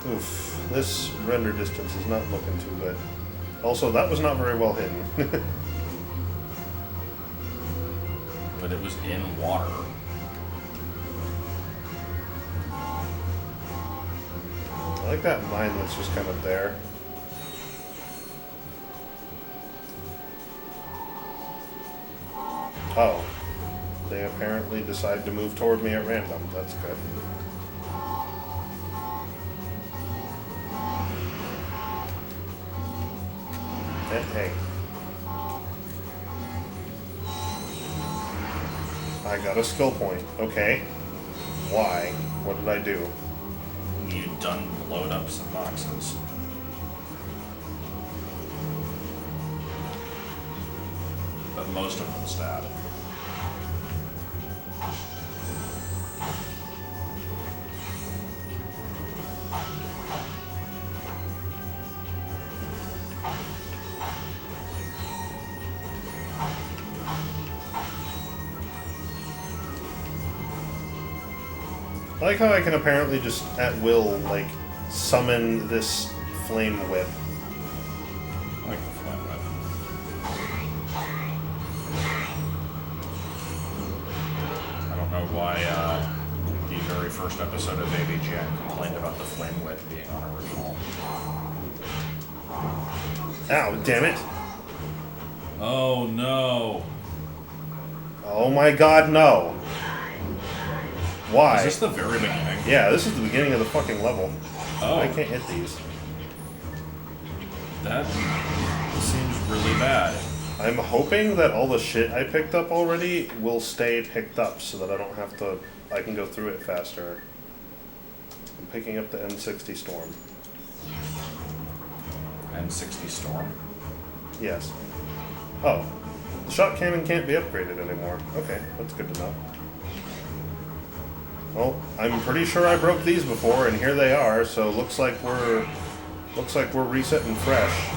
Oof, this render distance is not looking too good. Also, that was not very well hidden. But it was in water. I like that mine that's just kind of there. Oh. They apparently decide to move toward me at random. That's good. Hey. I got a skill point. Okay. Why? What did I do? You done blowed up some boxes. But most of them stat. I like how I can apparently just, at will, like, summon this flame whip. I like the flame whip. I don't know why the very first episode of AVGN complained about the flame whip being unoriginal. Ow, damn it. Oh no. Oh my god, no. Why? Is this the very beginning? Yeah, this is the beginning of the fucking level. Oh. I can't hit these. That seems really bad. I'm hoping that all the shit I picked up already will stay picked up so that I don't have to... I can go through it faster. I'm picking up the N60 Storm. N60 Storm? Yes. Oh. The shot cannon can't be upgraded anymore. Okay, that's good to know. Well, I'm pretty sure I broke these before, and here they are. So looks like we're resetting fresh.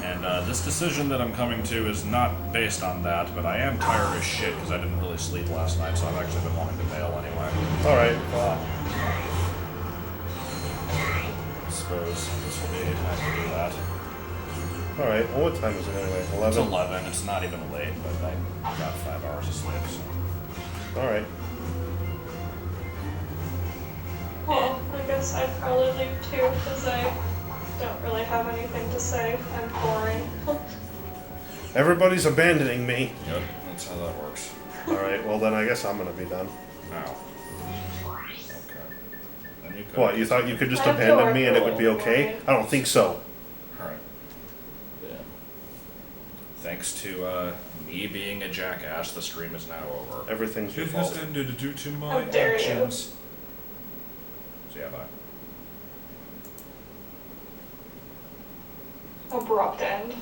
And this decision that I'm coming to is not based on that, but I am tired as shit because I didn't really sleep last night, so I've actually been wanting to bail anyway. All right. Well, I suppose this will be a time to do that. all right. Well, what time is it anyway? 11. It's 11. It's not even late, but I got 5 hours of sleep. So. All right. Well, I guess I'd probably leave too, because I don't really have anything to say. I'm boring. Everybody's abandoning me. Yep, that's how that works. All right. Well, then I guess I'm gonna be done. Ow. Okay. Then you could. What? You thought you could just I have to abandon work me and it would be all okay? morning. I don't think so. Alright. Yeah. Thanks to me being a jackass, the stream is now over. Everything's your It has fault. ended due to my How dare you. actions. So yeah, bye. Abrupt end.